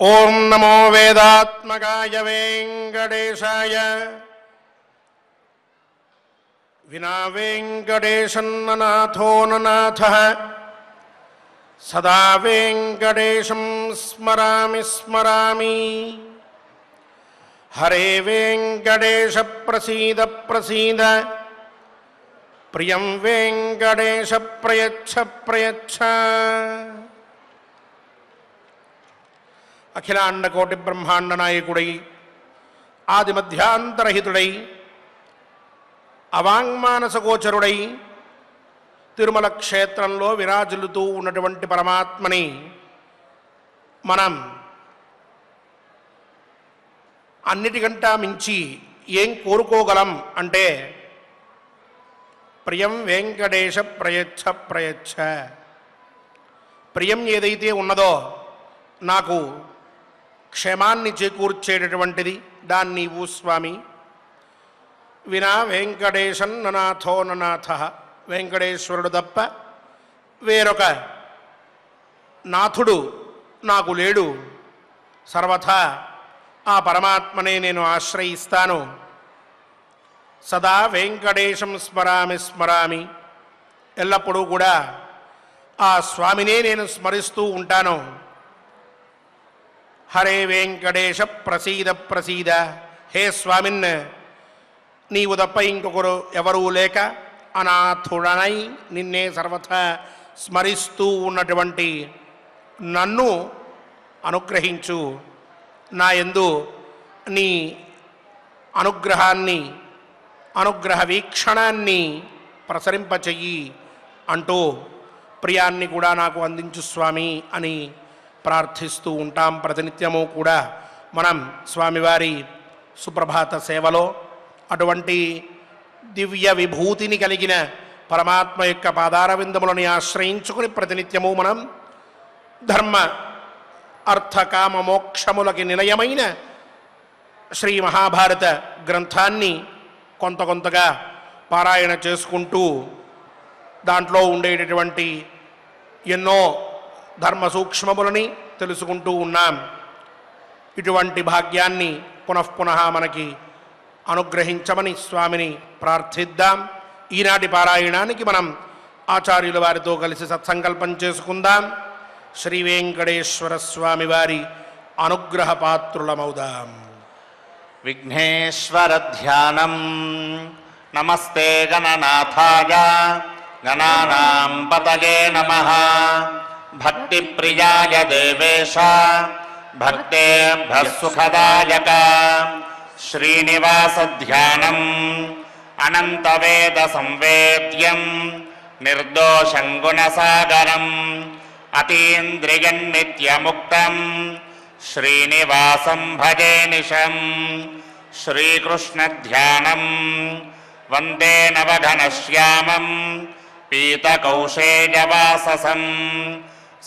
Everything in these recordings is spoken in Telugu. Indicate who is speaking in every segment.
Speaker 1: ఓం నమో వేదాత్మకాయ వెంకటేశాయ. వినా వెంకటేశన్ననాథో ననాథః సదా వెంకటేశం స్మరామి స్మరామి. హరే వెంకటేశ ప్రసీద ప్రసీద, ప్రియం వెంకటేశ ప్రయచ్ఛ ప్రయచ్ఛ. అఖిలాండకోటి బ్రహ్మాండ నాయకుడై ఆదిమధ్యాంతరహితుడై అవాంగ్మానసగోచరుడై తిరుమల క్షేత్రంలో విరాజిల్లుతూ ఉన్నటువంటి పరమాత్మని మనం అన్నిటికంటా మించి ఏం కోరుకోగలం అంటే ప్రియం వెంకటేశ ప్రయచ్ఛ ప్రయచ్ఛ. ప్రియం ఏదైతే ఉన్నదో నాకు క్షేమాన్ని చేకూర్చేటటువంటిది దాన్ని నీవు స్వామి. వినా వెంకటేశన్ ననాథో ననాథ, వెంకటేశ్వరుడు తప్ప వేరొక నాథుడు నాకు లేడు. సర్వథా ఆ పరమాత్మనే నేను ఆశ్రయిస్తాను. సదా వెంకటేశం స్మరామి స్మరామి, ఎల్లప్పుడూ కూడా ఆ స్వామినే నేను స్మరిస్తూ ఉంటాను. హరే వెంకటేశ ప్రసీద ప్రసీద. హే స్వామిన్, నీవు తప్ప ఇంకొకరు ఎవరూ లేక అనాథుడనై నిన్నే సర్వథా స్మరిస్తూ ఉన్నటువంటి నన్ను అనుగ్రహించు. నా యందు నీ అనుగ్రహాన్ని, అనుగ్రహ వీక్షణాన్ని ప్రసరింపచెయ్యి అంటూ ప్రియాన్ని కూడా నాకు అందించు స్వామి అని ప్రార్థిస్తూ ఉంటాం. ప్రతినిత్యము కూడా మనం స్వామివారి సుప్రభాత సేవలో అటువంటి దివ్య విభూతిని కలిగిన పరమాత్మ యొక్క పాదారవిందములని ఆశ్రయించుకుని ప్రతినిత్యము మనం ధర్మ అర్థ కామ మోక్షములకి నిలయమైన శ్రీ మహాభారత గ్రంథాన్ని కొంత కొంతగా పారాయణ చేసుకుంటూ దాంట్లో ఉండేటటువంటి ఎన్నో ధర్మ సూక్ష్మములని తెలుసుకుంటూ ఉన్నాం. ఇటువంటి భాగ్యాన్ని పునఃపునః మనకి అనుగ్రహించమని స్వామిని ప్రార్థిద్దాం. ఈనాటి పారాయణానికి మనం ఆచార్యుల వారితో కలిసి సత్సంకల్పం చేసుకుందాం. శ్రీ వెంకటేశ్వర స్వామి వారి అనుగ్రహ పాత్రులమౌదాం.
Speaker 2: విఘ్నేశ్వర ధ్యానం. నమస్తే గణనాథాయ గణానాం పతయే నమః. భక్తి ప్రియాయ దేవేశ భక్తేభ్యః సుఖదాయక. శ్రీనివాస ధ్యానం అనంత వేద సంవేద్యం నిర్దోషం గుణసాగరం అతీంద్రియం నిత్యముక్తం శ్రీనివాసం భజే నిశం. శ్రీకృష్ణ ధ్యానం వందే నవఘనశ్యామం పీతకౌశేయవాససం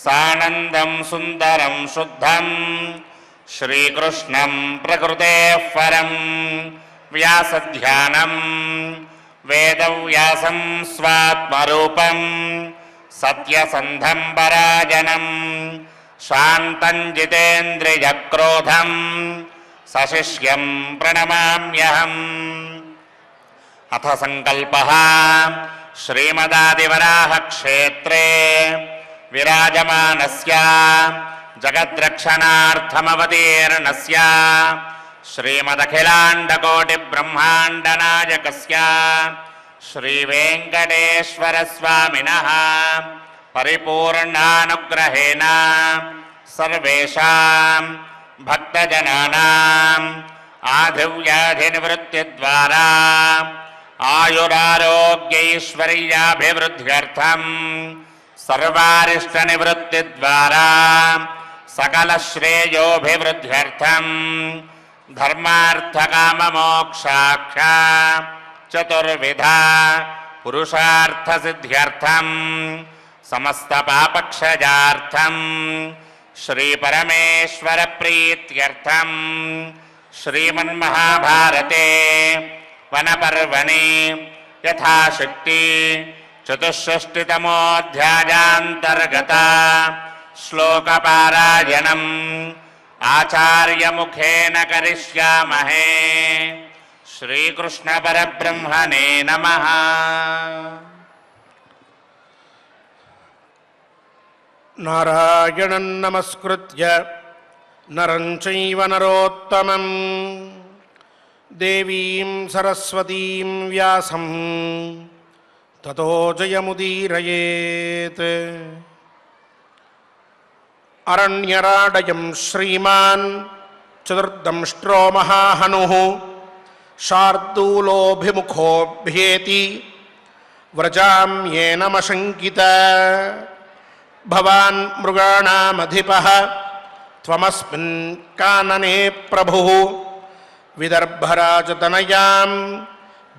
Speaker 2: సానందం సుందరం శుద్ధం శ్రీకృష్ణం ప్రకృతేః పరం. వ్యాసధ్యానం వేదవ్యాసం స్వాత్మరూపం సత్యసంధం పరాజనం శాంతం జితేంద్రియక్రోధం సశిష్యం ప్రణమామ్యహం. అథ సంకల్పః. శ్రీమదాదివరాహ క్షేత్రే విరాజమానస్య జగద్రక్షణార్థమవతీర్ణస్య శ్రీమదఖిలాండకోటి బ్రహ్మాండ నాయకస్య శ్రీ వెంకటేశ్వర స్వామినః పరిపూర్ణానుగ్రహేణ సర్వేషాం భక్తజనానాం ఆధివ్యాధి నివృత్తి ద్వారా ఆయురారోగ్యైశ్వర్యాభివృద్ధ్యర్థం సర్వారిష్ట నివృత్తి ద్వారా సకల శ్రేయోభివృద్ధ్యర్థం ధర్మార్థ కామ మోక్షాఖ్య చతుర్విధ పురుషార్థ సిద్ధ్యర్థం సమస్త పాపక్షయార్థం శ్రీ పరమేశ్వర ప్రీత్యర్థం శ్రీమన్మహాభారతే వనపర్వణి యథాశక్తి చతుషష్టితమోऽధ్యాయాन्तर्गत శ్లోకపారాయణం ఆచార్యముఖేన కరిష్యామహే. శ్రీకృష్ణ పరబ్రహ్మణే నమః.
Speaker 1: నారాయణం నమస్కృత్య నరం చైవ నరోత్తమం దేవీం సరస్వతీం వ్యాసం తతో జయముదీరయేత్. అరణ్యరాడయం శ్రీమాన్ చతుర్దంష్ట్రో మహాహనుః శార్దూలోభిముఖోభ్యేతి వ్రజామ్యేనమశంకిత. భవాన్ మృగాణామధిపః త్వమస్మిన్ కాననే ప్రభుః విదర్భరాజతనయాం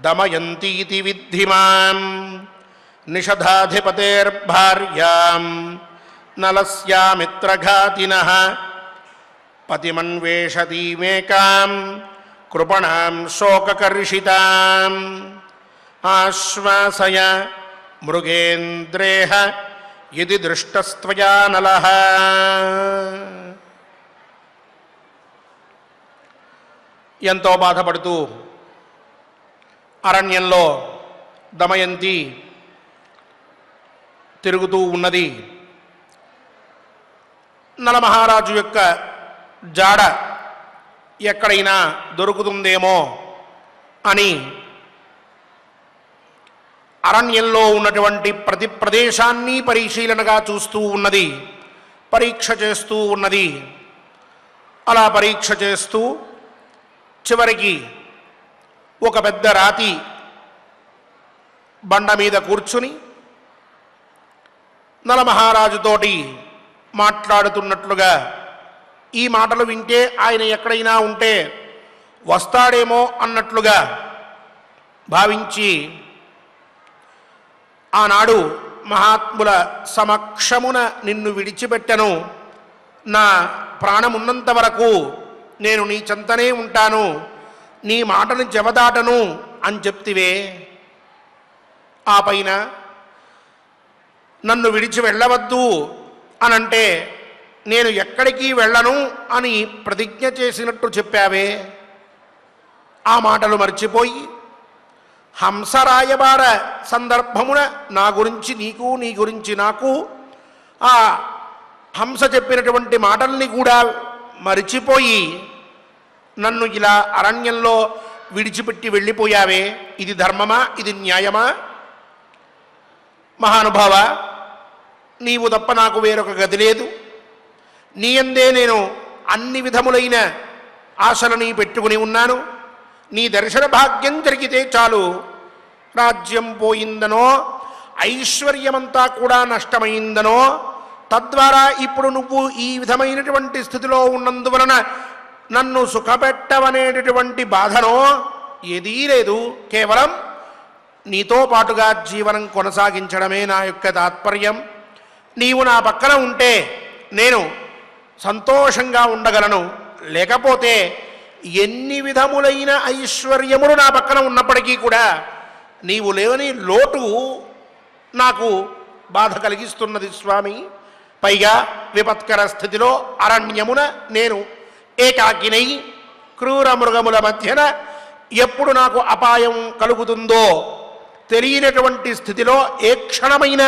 Speaker 1: దమయంతీతి విద్ధి మాం. నిషధాధిపతేర్భార్యాం నలస్యామిత్రఘాతినః పతిమన్వేషతీమేకాం కృపణాం శోకకర్షితాం. ఆశ్వాసయ మృగేంద్రేహ యది దృష్టస్త్వయా నలః. ఎంతో బాధపడుతూ అరణ్యంలో దమయంతి తిరుగుతూ ఉన్నది. నలమహారాజు యొక్క జాడ ఎక్కడైనా దొరుకుతుందేమో అని అరణ్యంలో ఉన్నటువంటి ప్రతి ప్రదేశాన్ని పరిశీలనగా చూస్తూ ఉన్నది, పరీక్ష చేస్తూ ఉన్నది. అలా పరీక్ష చేస్తూ చివరికి ఒక పెద్ద రాతి బండ మీద కూర్చుని నలమహారాజుతోటి మాట్లాడుతున్నట్లుగా, ఈ మాటలు వింటే ఆయన ఎక్కడైనా ఉంటే వస్తాడేమో అన్నట్లుగా భావించి ఆనాడు మహాత్ముల సమక్షమున నిన్ను విడిచిపెట్టను, నా ప్రాణమున్నంత వరకు నేను నీ చెంతనే ఉంటాను, నీ మాటను జవదాటను అని చెప్తివే. ఆ పైన నన్ను విడిచి వెళ్ళవద్దు అనంటే నేను ఎక్కడికి వెళ్ళను అని ప్రతిజ్ఞ చేసినట్టు చెప్పావే. ఆ మాటలు మర్చిపోయి హంసరాయబార సందర్భమున నా గురించి నీకు, నీ గురించి నాకు, ఆ హంస చెప్పినటువంటి మాటల్ని కూడా మరిచిపోయి నన్ను ఇలా అరణ్యంలో విడిచిపెట్టి వెళ్ళిపోయావే. ఇది ధర్మమా? ఇది న్యాయమా? మహానుభావ, నీవు తప్ప నాకు వేరొక గతి లేదు. నీ అందే నేను అన్ని విధములైన ఆశలని పెట్టుకుని ఉన్నాను. నీ దర్శన భాగ్యం జరిగితే చాలు, రాజ్యం పోయిందనో ఐశ్వర్యమంతా కూడా నష్టమైందనో, తద్వారా ఇప్పుడు నువ్వు ఈ విధమైనటువంటి స్థితిలో ఉన్నందువలన నన్ను సుఖపెట్టవనేటటువంటి బాధనో ఏదీ లేదు. కేవలం నీతో పాటుగా జీవనం కొనసాగించడమే నా యొక్క తాత్పర్యం. నీవు నా పక్కన ఉంటే నేను సంతోషంగా ఉండగలను, లేకపోతే ఎన్ని విధములైన ఐశ్వర్యములు నా పక్కన ఉన్నప్పటికీ కూడా నీవు లేవని లోటు నాకు బాధ కలిగిస్తున్నది స్వామి. పైగా విపత్కర స్థితిలో అరణ్యమున నేను ఏకాకినై క్రూర మృగముల మధ్యన ఎప్పుడు నాకు అపాయం కలుగుతుందో తెలియనటువంటి స్థితిలో, ఏ క్షణమైన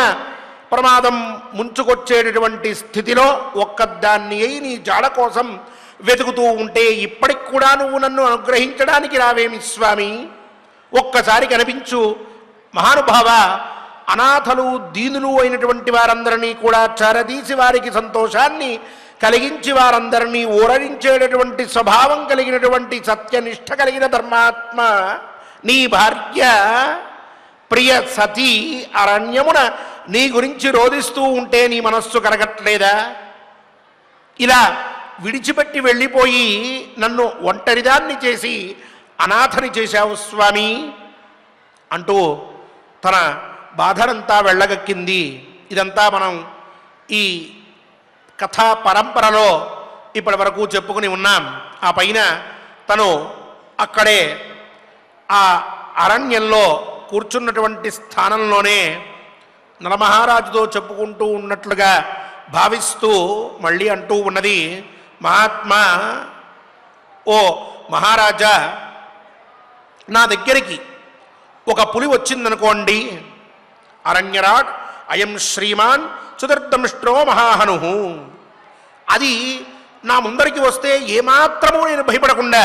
Speaker 1: ప్రమాదం ముంచుకొచ్చేటటువంటి స్థితిలో ఒక్కదాన్ని అయి నీ జాడ కోసం వెతుకుతూ ఉంటే ఇప్పటికి కూడా నువ్వు నన్ను అనుగ్రహించడానికి రావేమి స్వామి? ఒక్కసారి కనిపించు మహానుభావ. అనాథలు దీనులు అయినటువంటి వారందరినీ కూడా చారదీసి వారికి సంతోషాన్ని కలిగించి వారందరినీ ఊరడించేటటువంటి స్వభావం కలిగినటువంటి సత్యనిష్ట కలిగిన ధర్మాత్మ నీ భార్య ప్రియ సతీ అరణ్యమున నీ గురించి రోధిస్తూ ఉంటే నీ మనస్సు కరగట్లేదా? ఇలా విడిచిపెట్టి వెళ్ళిపోయి నన్ను ఒంటరిదాన్ని చేసి అనాథని చేశావు స్వామి అంటూ తన బాధనంతా వెళ్ళగక్కింది. ఇదంతా మనం ఈ కథా పరంపరలో ఇప్పటి వరకు చెప్పుకుని ఉన్నాం. ఆ పైన తను అక్కడే ఆ అరణ్యంలో కూర్చున్నటువంటి స్థానంలోనే నలమహారాజుతో చెప్పుకుంటూ ఉన్నట్లుగా భావిస్తూ మళ్ళీ అంటూ ఉన్నది, మహాత్మా, ఓ మహారాజా, నా దగ్గరికి ఒక పులి వచ్చిందనుకోండి, అరణ్యరాట్ అయం శ్రీమాన్ చతుర్దంష్ట్రో మహాహను, అది నా ముందరికి వస్తే ఏమాత్రమూ నేను భయపడకుండా,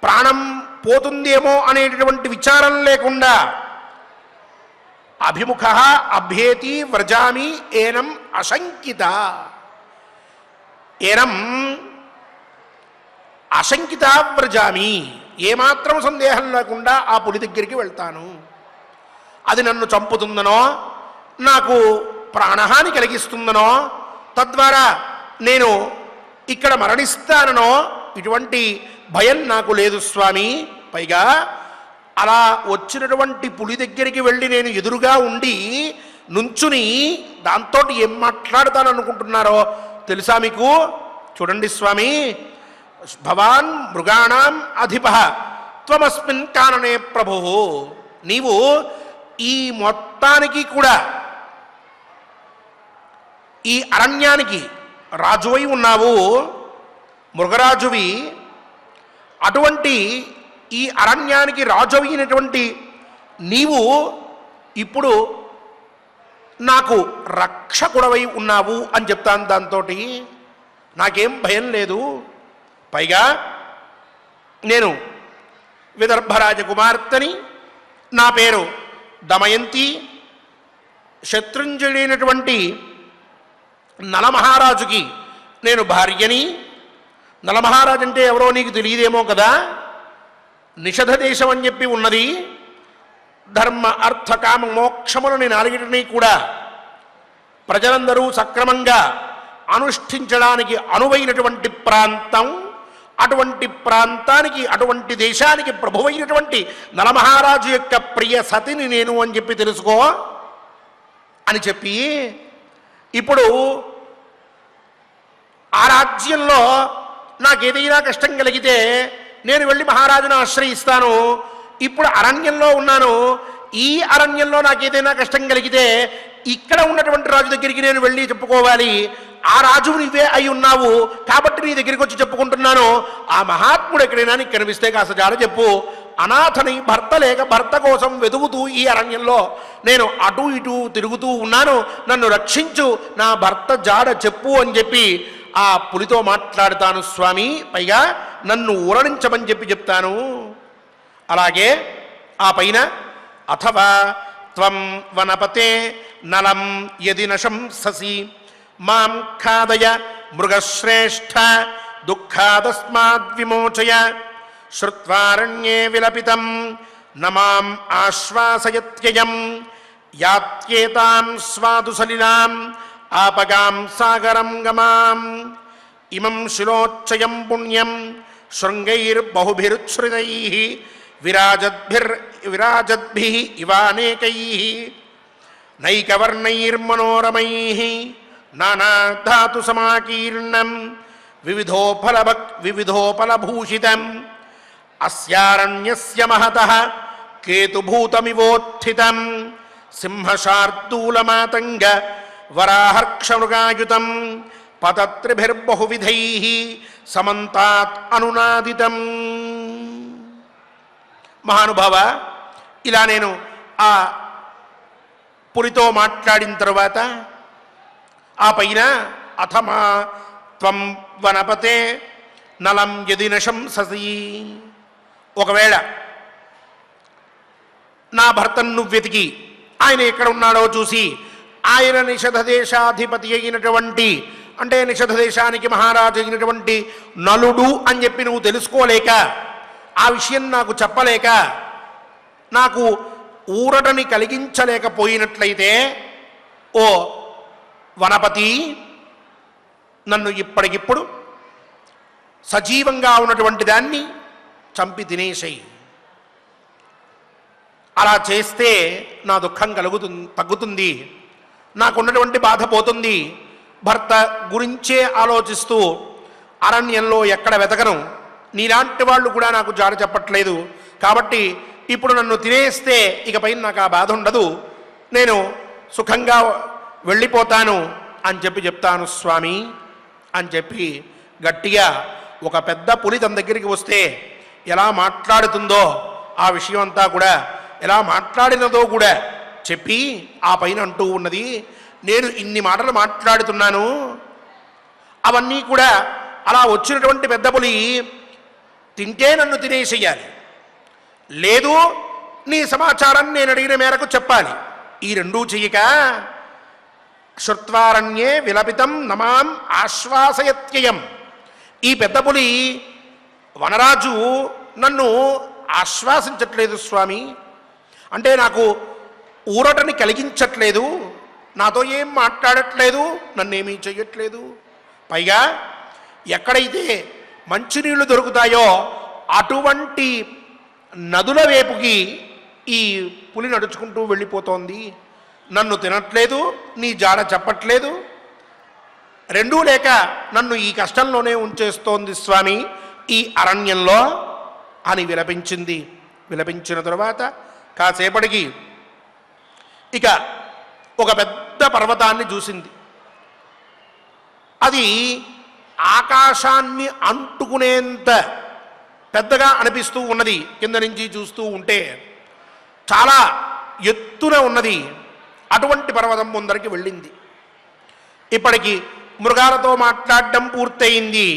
Speaker 1: ప్రాణం పోతుందేమో అనేటటువంటి విచారం లేకుండా, అభిముఖ అభ్యేతి వ్రజామి ఏనం అశంకిత, ఏనం అశంకిత వ్రజామి, ఏమాత్రం సందేహం లేకుండా ఆ పులి దగ్గరికి వెళ్తాను. అది నన్ను చంపుతుందనో, నాకు ప్రాణహాని కలిగిస్తుందనో, తద్వారా నేను ఇక్కడ మరణిస్తాననో ఇటువంటి భయం నాకు లేదు స్వామి. పైగా అలా వచ్చినటువంటి పులి దగ్గరికి వెళ్ళి నేను ఎదురుగా ఉండి నుంచుని దాంతో ఏం మాట్లాడతాననుకుంటున్నారో తెలుసా మీకు? చూడండి స్వామి, భవాన్ మృగాణం అధిప త్వమస్మిన్ కాననే ప్రభు, నీవు ఈ మొత్తానికి కూడా ఈ అరణ్యానికి రాజువై ఉన్నావు, మృగరాజువి. అటువంటి ఈ అరణ్యానికి రాజు అయినటువంటి నీవు ఇప్పుడు నాకు రక్షకుడవై ఉన్నావు అని చెప్తాను. దాంతో నాకేం భయం లేదు. పైగా నేను విదర్భరాజకుమార్తెని, నా పేరు దమయంతి, శత్రుంజయుడైనటువంటి నలమహారాజుకి నేను భార్యని. నలమహారాజు అంటే ఎవరో నీకు తెలియదేమో కదా, నిషధ దేశం అని చెప్పి ఉన్నది. ధర్మ అర్థ కామ మోక్షములని నాలుగిటిని కూడా ప్రజలందరూ సక్రమంగా అనుష్ఠించడానికి అనువైనటువంటి ప్రాంతం. అటువంటి ప్రాంతానికి, అటువంటి దేశానికి ప్రభువైనటువంటి నలమహారాజు యొక్క ప్రియ సతిని నేను అని చెప్పి తెలుసుకో అని చెప్పి, ఇప్పుడు ఆ రాజ్యంలో నాకేదైనా కష్టం కలిగితే నేను వెళ్ళి మహారాజును ఆశ్రయిస్తాను. ఇప్పుడు అరణ్యంలో ఉన్నాను, ఈ అరణ్యంలో నాకేదైనా కష్టం కలిగితే ఇక్కడ ఉన్నటువంటి రాజు దగ్గరికి నేను వెళ్ళి చెప్పుకోవాలి. ఆ రాజువు నీవే అయి ఉన్నావు కాబట్టి నీ దగ్గరికి వచ్చి చెప్పుకుంటున్నాను. ఆ మహాత్ముడు ఎక్కడైనా నీకు కనిపిస్తే కాస్త జాడ చెప్పు. అనాథని, భర్త లేక భర్త కోసం వెతుకుతూ ఈ అరణ్యంలో నేను అటు ఇటు తిరుగుతూ ఉన్నాను, నన్ను రక్షించు, నా భర్త జాడ చెప్పు అని చెప్పి ఆ పులితో మాట్లాడుతాను స్వామి. పైగా నన్ను ఊరడించమని చెప్పి చెప్తాను. అలాగే ఆ పైన అథవా త్వం వనపతే నలం యది నశంససి మాం ఖాదయ మృగశ్రేష్ఠ దుఃఖాదస్మాద్విమోచయ శ్రుత్వారణ్యే విలపితం నమాం ఆశ్వాసయత్యయం యాత్యేతాం స్వాదు సలిలాం ఆపగాం సాగరం గమాం ఇమం శిలోచ్చయం పుణ్యం శృంగైర్బహుభిరుచ్ఛ్రితైః విరాజద్భిః ఇవానేకైః నైకవర్ణైర్మనోరమైః నానాధాతు సమాకీర్ణం వివిధోఫలభూషితం అస్యారణ్యస్య మహతః కేతుభూతమివోత్థితం సింహశార్దూలమాతంగ వరాహర్క్షమృగాయుతం పతత్రిభిర్బహువిధైః సమంతాత్ అనునాదితం. మహానుభావ, ఇలా నేను ఆ పులితో మాట్లాడిన తర్వాత ఆ పైన అథమా త్వం వనపతే నలం యది నశంససి, ఒకవేళ నా భర్తను నువ్వు వెతికి ఆయన ఎక్కడ ఉన్నాడో చూసి ఆయన నిషధ దేశాధిపతి అయినటువంటి, అంటే నిషధ దేశానికి మహారాజు అయినటువంటి నలుడు అని చెప్పి నువ్వు తెలుసుకోలేక, ఆ విషయం నాకు చెప్పలేక, నాకు ఊరటని కలిగించలేకపోయినట్లయితే, ఓ వనపతి, నన్ను ఇప్పటికిప్పుడు సజీవంగా ఉన్నటువంటి దాన్ని చంపి తినేసేయి. అలా చేస్తే నా దుఃఖం తగ్గుతుంది, నాకున్నటువంటి బాధ పోతుంది. భర్త గురించే ఆలోచిస్తూ అరణ్యంలో ఎక్కడ వెతకను, నీలాంటి వాళ్ళు కూడా నాకు జాడ చెప్పట్లేదు. కాబట్టి ఇప్పుడు నన్ను తినేస్తే ఇకపై నాకు ఆ బాధ ఉండదు, నేను సుఖంగా వెళ్ళిపోతాను అని చెప్పి చెప్తాను స్వామి. అని చెప్పి గట్టిగా ఒక పెద్ద పులి తన దగ్గరికి వస్తే ఎలా మాట్లాడుతుందో ఆ విషయం అంతా కూడా ఎలా మాట్లాడినదో కూడా చెప్పి ఆ పైన అంటూ ఉన్నది, నేను ఇన్ని మాటలు మాట్లాడుతున్నాను, అవన్నీ కూడా అలా వచ్చినటువంటి పెద్ద పులి తింటే నన్ను తినేసేయాలి, లేదు నీ సమాచారాన్ని నేను అడిగిన మేరకు చెప్పాలి. ఈ రెండూ చెయ్యక శ్రుత్వారణ్యే విలపితం నమాం ఆశ్వాసయత్యయం. ఈ పెద్ద పులి వనరాజు నన్ను ఆశ్వాసించట్లేదు స్వామి, అంటే నాకు ఊరటని కలిగించట్లేదు, నాతో ఏం మాట్లాడట్లేదు, నన్నేమీ చెయ్యట్లేదు. పైగా ఎక్కడైతే మంచినీళ్ళు దొరుకుతాయో అటువంటి నదుల వైపుకి ఈ పులి నడుచుకుంటూ వెళ్ళిపోతోంది, నన్ను తినట్లేదు, నీ జాడ చెప్పట్లేదు, రెండూ లేక నన్ను ఈ కష్టంలోనే ఉంచేస్తోంది స్వామి ఈ అరణ్యంలో అని విలపించింది. విలపించిన తరువాత కాసేపటికి ఇక ఒక పెద్ద పర్వతాన్ని చూసింది. అది ఆకాశాన్ని అంటుకునేంత పెద్దగా అనిపిస్తూ ఉన్నది. కింద నుంచి చూస్తూ ఉంటే చాలా ఎత్తున ఉన్నది. అటువంటి పర్వతం ముందరికి వెళ్ళింది. ఇప్పటికి మృగాలతో మాట్లాడడం పూర్తయింది.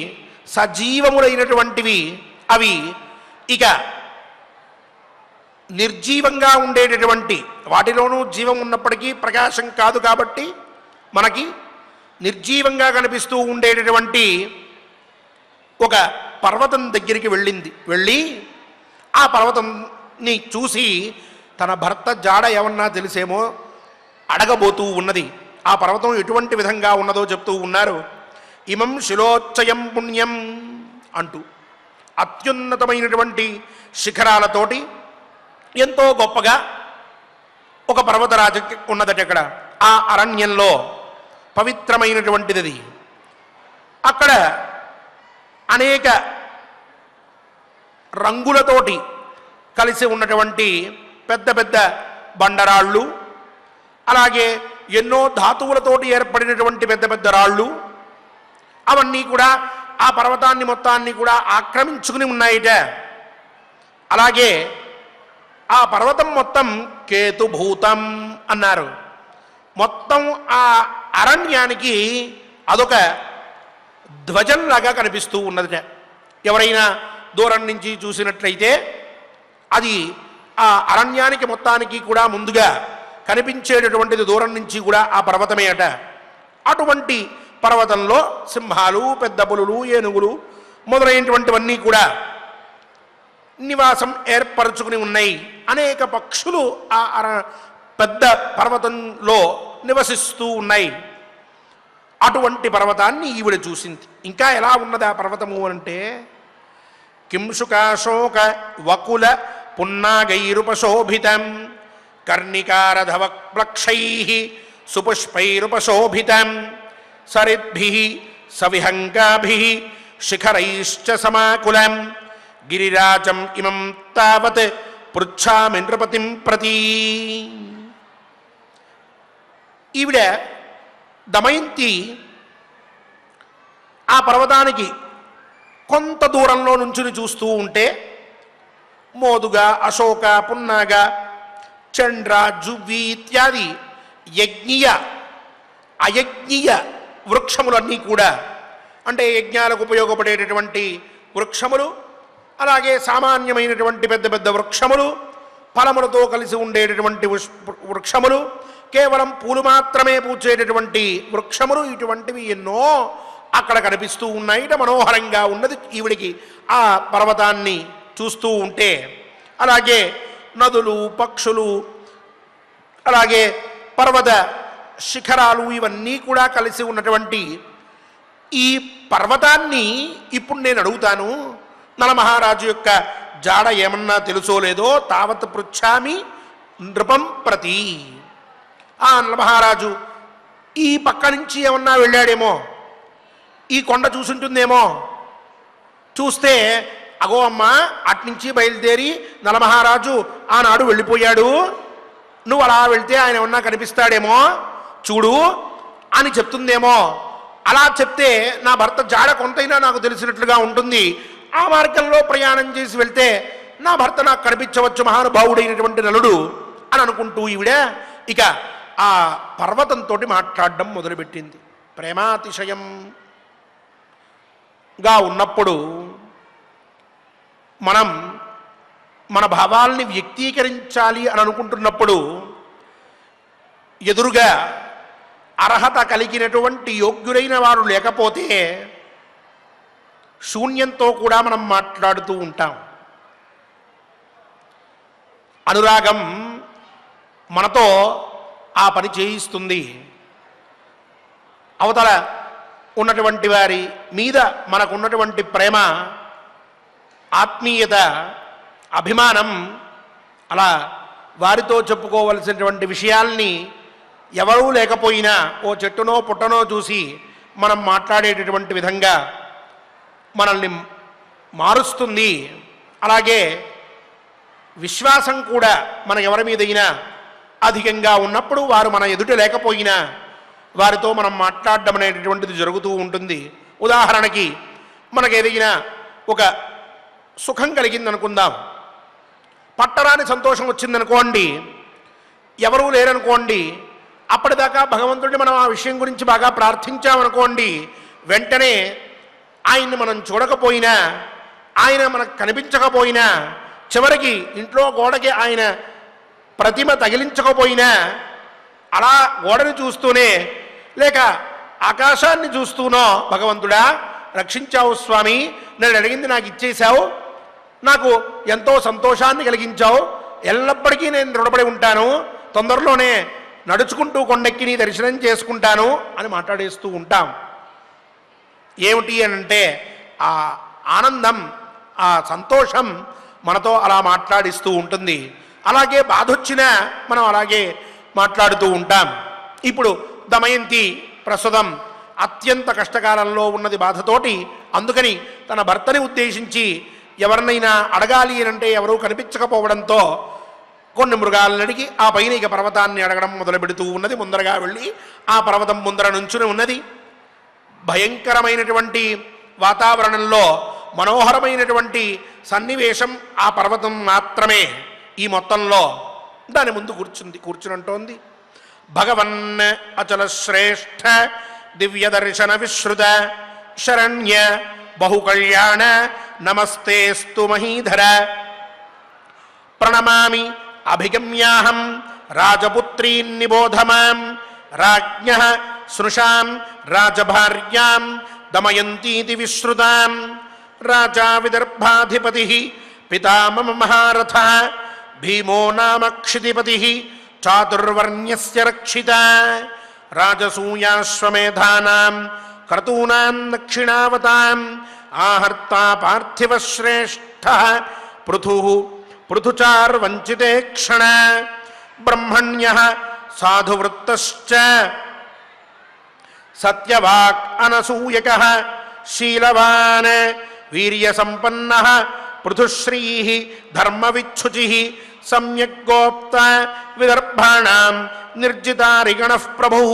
Speaker 1: సజీవములైనటువంటివి అవి ఇక నిర్జీవంగా ఉండేటటువంటి వాటిలోనూ జీవం ఉన్నప్పటికీ ప్రకాశం కాదు కాబట్టి మనకి నిర్జీవంగా కనిపిస్తూ ఉండేటటువంటి ఒక పర్వతం దగ్గరికి వెళ్ళింది. వెళ్ళి ఆ పర్వతంని చూసి తన భర్త జాడ ఏమన్నా తెలిసేమో అడగబోతూ ఉన్నది. ఆ పర్వతం ఎటువంటి విధంగా ఉన్నదో చెప్తూ ఉన్నారు. ఇమం శిలోచ్చయం పుణ్యం అంటూ అత్యున్నతమైనటువంటి శిఖరాలతోటి ఎంతో గొప్పగా ఒక పర్వతరాజు ఉన్నదట. అక్కడ ఆ అరణ్యంలో పవిత్రమైనటువంటిది అది. అక్కడ అనేక రంగులతోటి కలిసి ఉన్నటువంటి పెద్ద పెద్ద బండరాళ్ళు, అలాగే ఎన్నో ధాతువులతోటి ఏర్పడినటువంటి పెద్ద పెద్ద రాళ్ళు, అవన్నీ కూడా ఆ పర్వతాన్ని మొత్తాన్ని కూడా ఆక్రమించుకుని ఉన్నాయిట. అలాగే ఆ పర్వతం మొత్తం కేతుభూతం అన్నారు. మొత్తం ఆ అరణ్యానికి అదొక ధ్వజంలాగా కనిపిస్తూ ఉన్నదట. ఎవరైనా దూరం నుంచి చూసినట్లయితే అది ఆ అరణ్యానికి మొత్తానికి కూడా ముందుగా కనిపించేటటువంటిది దూరం నుంచి కూడా ఆ పర్వతమే అట. అటువంటి పర్వతంలో సింహాలు, పెద్ద పులులు, ఏనుగులు మొదలైనటువంటివన్నీ కూడా నివాసం ఏర్పరచుకుని ఉన్నాయి. అనేక పక్షులు ఆ పెద్ద పర్వతంలో నివసిస్తూ ఉన్నాయి. అటువంటి పర్వతాన్ని ఈవిడ చూసింది. ఇంకా ఎలా ఉన్నది ఆ పర్వతము అంటే, కింశుకాశోక వకుల పున్నాగైరుపశోభితం కర్ణికారధవ ప్లక్షై సుపుష్పైరుపశోభితం సరిద్భి సవిహంగాభి శిఖరైశ్చ సమాకులం గిరిరాజం ఇమం తావత్ పృచ్ఛామి నృపతిం ప్రతి. ఈవిడ దమయంతి ఆ పర్వతానికి కొంత దూరంలో నుంచుని చూస్తూ ఉంటే మోదుగ, అశోక, పున్నాగ, చండ్ర, జువ్వి ఇత్యాది యజ్ఞీయ అయజ్ఞీయ వృక్షములన్నీ కూడా, అంటే యజ్ఞాలకు ఉపయోగపడేటటువంటి వృక్షములు, అలాగే సామాన్యమైనటువంటి పెద్ద పెద్ద వృక్షములు, ఫలములతో కలిసి ఉండేటటువంటి వృక్షములు, కేవలం పూలు మాత్రమే పూచేటటువంటి వృక్షములు, ఇటువంటివి ఎన్నో అక్కడ కనిపిస్తూ ఉన్నాయి. మనోహరంగా ఉన్నది ఈవిడికి ఆ పర్వతాన్ని చూస్తూ ఉంటే. అలాగే నదులు, పక్షులు, అలాగే పర్వత శిఖరాలు ఇవన్నీ కూడా కలిసి ఉన్నటువంటి ఈ పర్వతాన్ని ఇప్పుడు నేను అడుగుతాను, నలమహారాజు యొక్క జాడ ఏమన్నా తెలుసో లేదో తావత్ పృచ్ఛామి నృపం ప్రతి. ఆ నలమహారాజు ఈ పక్క నుంచి ఏమన్నా వెళ్ళాడేమో, ఈ కొండ చూసుంటుందేమో, చూస్తే అగో అమ్మా అట్నుంచి బయలుదేరి నలమహారాజు ఆనాడు వెళ్ళిపోయాడు, నువ్వు అలా వెళ్తే ఆయన ఏమన్నా కనిపిస్తాడేమో చూడు అని చెప్తుందేమో అలా చెప్తే నా భర్త జాడ కొంతైనా నాకు తెలిసినట్లుగా ఉంటుంది. ఆ మార్గంలో ప్రయాణం చేసి వెళ్తే నా భర్త నాకు కనిపించవచ్చు, మహానుభావుడైనటువంటి నలుడు అని అనుకుంటూ ఈవిడ ఇక ఆ పర్వతంతో మాట్లాడడం మొదలుపెట్టింది. ప్రేమాతిశయంగా ఉన్నప్పుడు మనం మన భావాల్ని వ్యక్తీకరించాలి అని అనుకుంటున్నప్పుడు ఎదురుగా అర్హత కలిగినటువంటి యోగ్యులైన వారు లేకపోతే శూన్యంతో కూడా మనం మాట్లాడుతూ ఉంటాం. అనురాగం మనతో ఆ పని చేయిస్తుంది. అవతల ఉన్నటువంటి వారి మీద మనకున్నటువంటి ప్రేమ, ఆత్మీయత, అభిమానం, అలా వారితో చెప్పుకోవలసినటువంటి విషయాల్ని ఎవరూ లేకపోయినా ఓ చెట్టునో పుట్టనో చూసి మనం మాట్లాడేటటువంటి విధంగా మనల్ని మారుస్తుంది. అలాగే విశ్వాసం కూడా మన ఎవరి మీదైనా అధికంగా ఉన్నప్పుడు వారు మన ఎదుట లేకపోయినా వారితో మనం మాట్లాడడం అనేటటువంటిది జరుగుతూ ఉంటుంది. ఉదాహరణకి మనకేదైనా ఒక సుఖం కలిగిందనుకుందాం, పట్టరాని సంతోషం వచ్చిందనుకోండి, ఎవరూ లేరనుకోండి, అప్పటిదాకా భగవంతుడిని మనం ఆ విషయం గురించి బాగా ప్రార్థించామనుకోండి, వెంటనే ఆయన్ని మనం చూడకపోయినా, ఆయన మనకు కనిపించకపోయినా, చివరికి ఇంట్లో గోడకి ఆయన ప్రతిమ తగిలించకపోయినా అలా గోడని చూస్తూనే లేక ఆకాశాన్ని చూస్తూనో, భగవంతుడా రక్షించావు స్వామి, నేను అడిగింది నాకు ఇచ్చేశావు, నాకు ఎంతో సంతోషాన్ని కలిగించావు, ఎల్లప్పటికీ నేను రుణపడి ఉంటాను, తొందరలోనే నడుచుకుంటూ కొండెక్కి నీ దర్శనం చేసుకుంటాను అని మాట్లాడేస్తూ ఉంటాం. ఏమిటి అనంటే ఆ ఆనందం, ఆ సంతోషం మనతో అలా మాట్లాడిస్తూ ఉంటుంది. అలాగే బాధ వచ్చినా మనం అలాగే మాట్లాడుతూ ఉంటాం. ఇప్పుడు దమయంతి ప్రస్తుతం అత్యంత కష్టకాలంలో ఉన్నది బాధతోటి. అందుకని తన భర్తని ఉద్దేశించి ఎవరినైనా అడగాలి అంటే ఎవరూ కనిపించకపోవడంతో కొన్ని మృగాలను అడిగి ఆ పైన ఇక పర్వతాన్ని అడగడం మొదలు పెడుతూ ఉన్నది. ముందరగా వెళ్ళి ఆ పర్వతం ముందర నుంచుని ఉన్నది. భయంకరమైనటువంటి వాతావరణంలో మనోహరమైనటువంటి సన్నివేశం ఆ పర్వతం మాత్రమే ఈ మొత్తంలో. దాని ముందు కూర్చునంటోంది, భగవన్ అచల శ్రేష్ఠ దివ్య దర్శన విశ్రుత శరణ్య బహుకళ్యాణ నమస్తేస్తు మహీధర ప్రణమామి అభిగమ్యాహం రాజపుత్రీన్ నిబోధమాం రాజ్ఞః స్నుషాం రాజభార్యాం దమయంతీతి విశ్రుతాం రాజా విదర్భాధిపతిః పితామమ మహారథ భీమో నామ క్షితిపతిః చాతుర్వర్ణ్యస్య రక్షిత రాజసూయాశ్వమేధానాం క్రతూనాం దక్షిణావతాం ఆహర్తా పార్థివ శ్రేష్ఠః పృథుః పృథుచార్వంచితే క్షణ బ్రహ్మణ్యః సాధువృత్తశ్చ సత్యవాక్ అనసూయకః శీలవాన్ వీర్యసంపన్నః పృథుశ్రీః ధర్మవిచ్ఛుచిః సమ్యక్ గోప్త విదర్భాణాం నిర్జితారిగణః ప్రభుః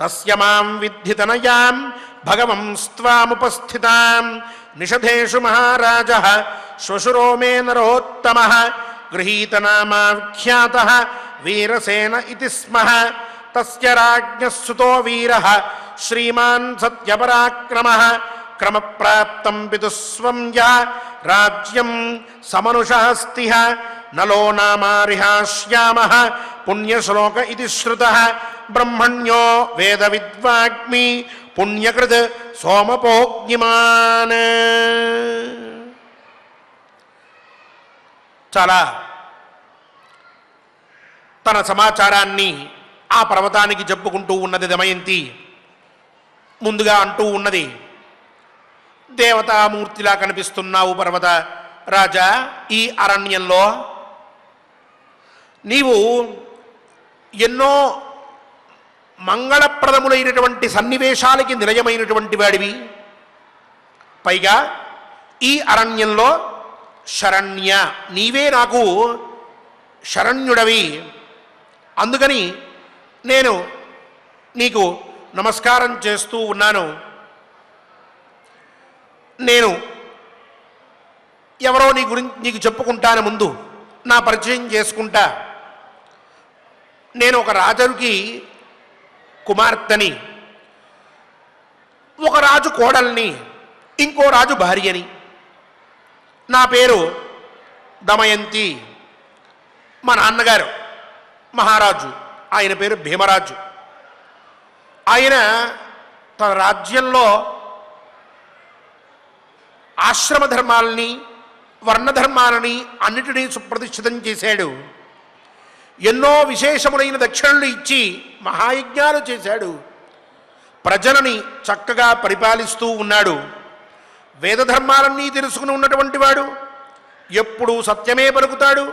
Speaker 1: తస్య మాం విద్ధి తనయాం భగవంస్త్వాముపస్థితాం నిషధేషు మహారాజః శ్వశురో మే నరోత్తమః గృహీతనామాఖ్యాతః వీరసేన ఇతి స్మః తస్య రాజ్ఞః సుతో వీరః శ్రీమాన్ సత్యపరాక్రమః క్రమప్రాప్తం పితుస్వం యా రాజ్యం సమనుషాస్తిః నలో నామారిహాశ్యామః పుణ్యశ్లోక ఇతి శ్రుతః బ్రహ్మణ్యో వేద విద్వాగ్మి పుణ్యకృత్ సోమపోజ్ఞిమాన్. చాలా తన సమాచారాన్ని ఆ పర్వతానికి చెప్పుకుంటూ ఉన్నది దమయంతి. ముందుగా అంటూ ఉన్నది, దేవతామూర్తిలా కనిపిస్తున్నావు పర్వత రాజా, ఈ అరణ్యంలో నీవు ఎన్నో మంగళప్రదములైనటువంటి సన్నివేశాలకి నిలయమైనటువంటి వాడివి. పైగా ఈ అరణ్యంలో శరణ్య, నీవే నాకు శరణ్యుడవి. అందుకని నేను నీకు నమస్కారం చేస్తూ ఉన్నాను. నేను ఎవరో నీ గురించి నీకు చెప్పుకుంటాను, ముందు నా పరిచయం చేసుకుంటా. నేను ఒక రాజుకి కుమార్తెని, ఒక రాజు కోడల్ని, ఇంకో రాజు భార్యని. నా పేరు దమయంతి. మా నాన్నగారు మహారాజు, ఆయన పేరు భీమరాజు. ఆయన తన రాజ్యంలో ఆశ్రమ ధర్మాలని, వర్ణధర్మాలని అన్నిటినీ సుప్రతిష్ఠితం చేశాడు. ఎన్నో విశేషములైన దక్షిణలు ఇచ్చి మహాయజ్ఞాలు చేశాడు. ప్రజలని చక్కగా పరిపాలిస్తూ ఉన్నాడు. వేదధర్మాలన్నీ తెలుసుకుని ఉన్నటువంటి వాడు. ఎప్పుడూ సత్యమే పలుకుతాడు.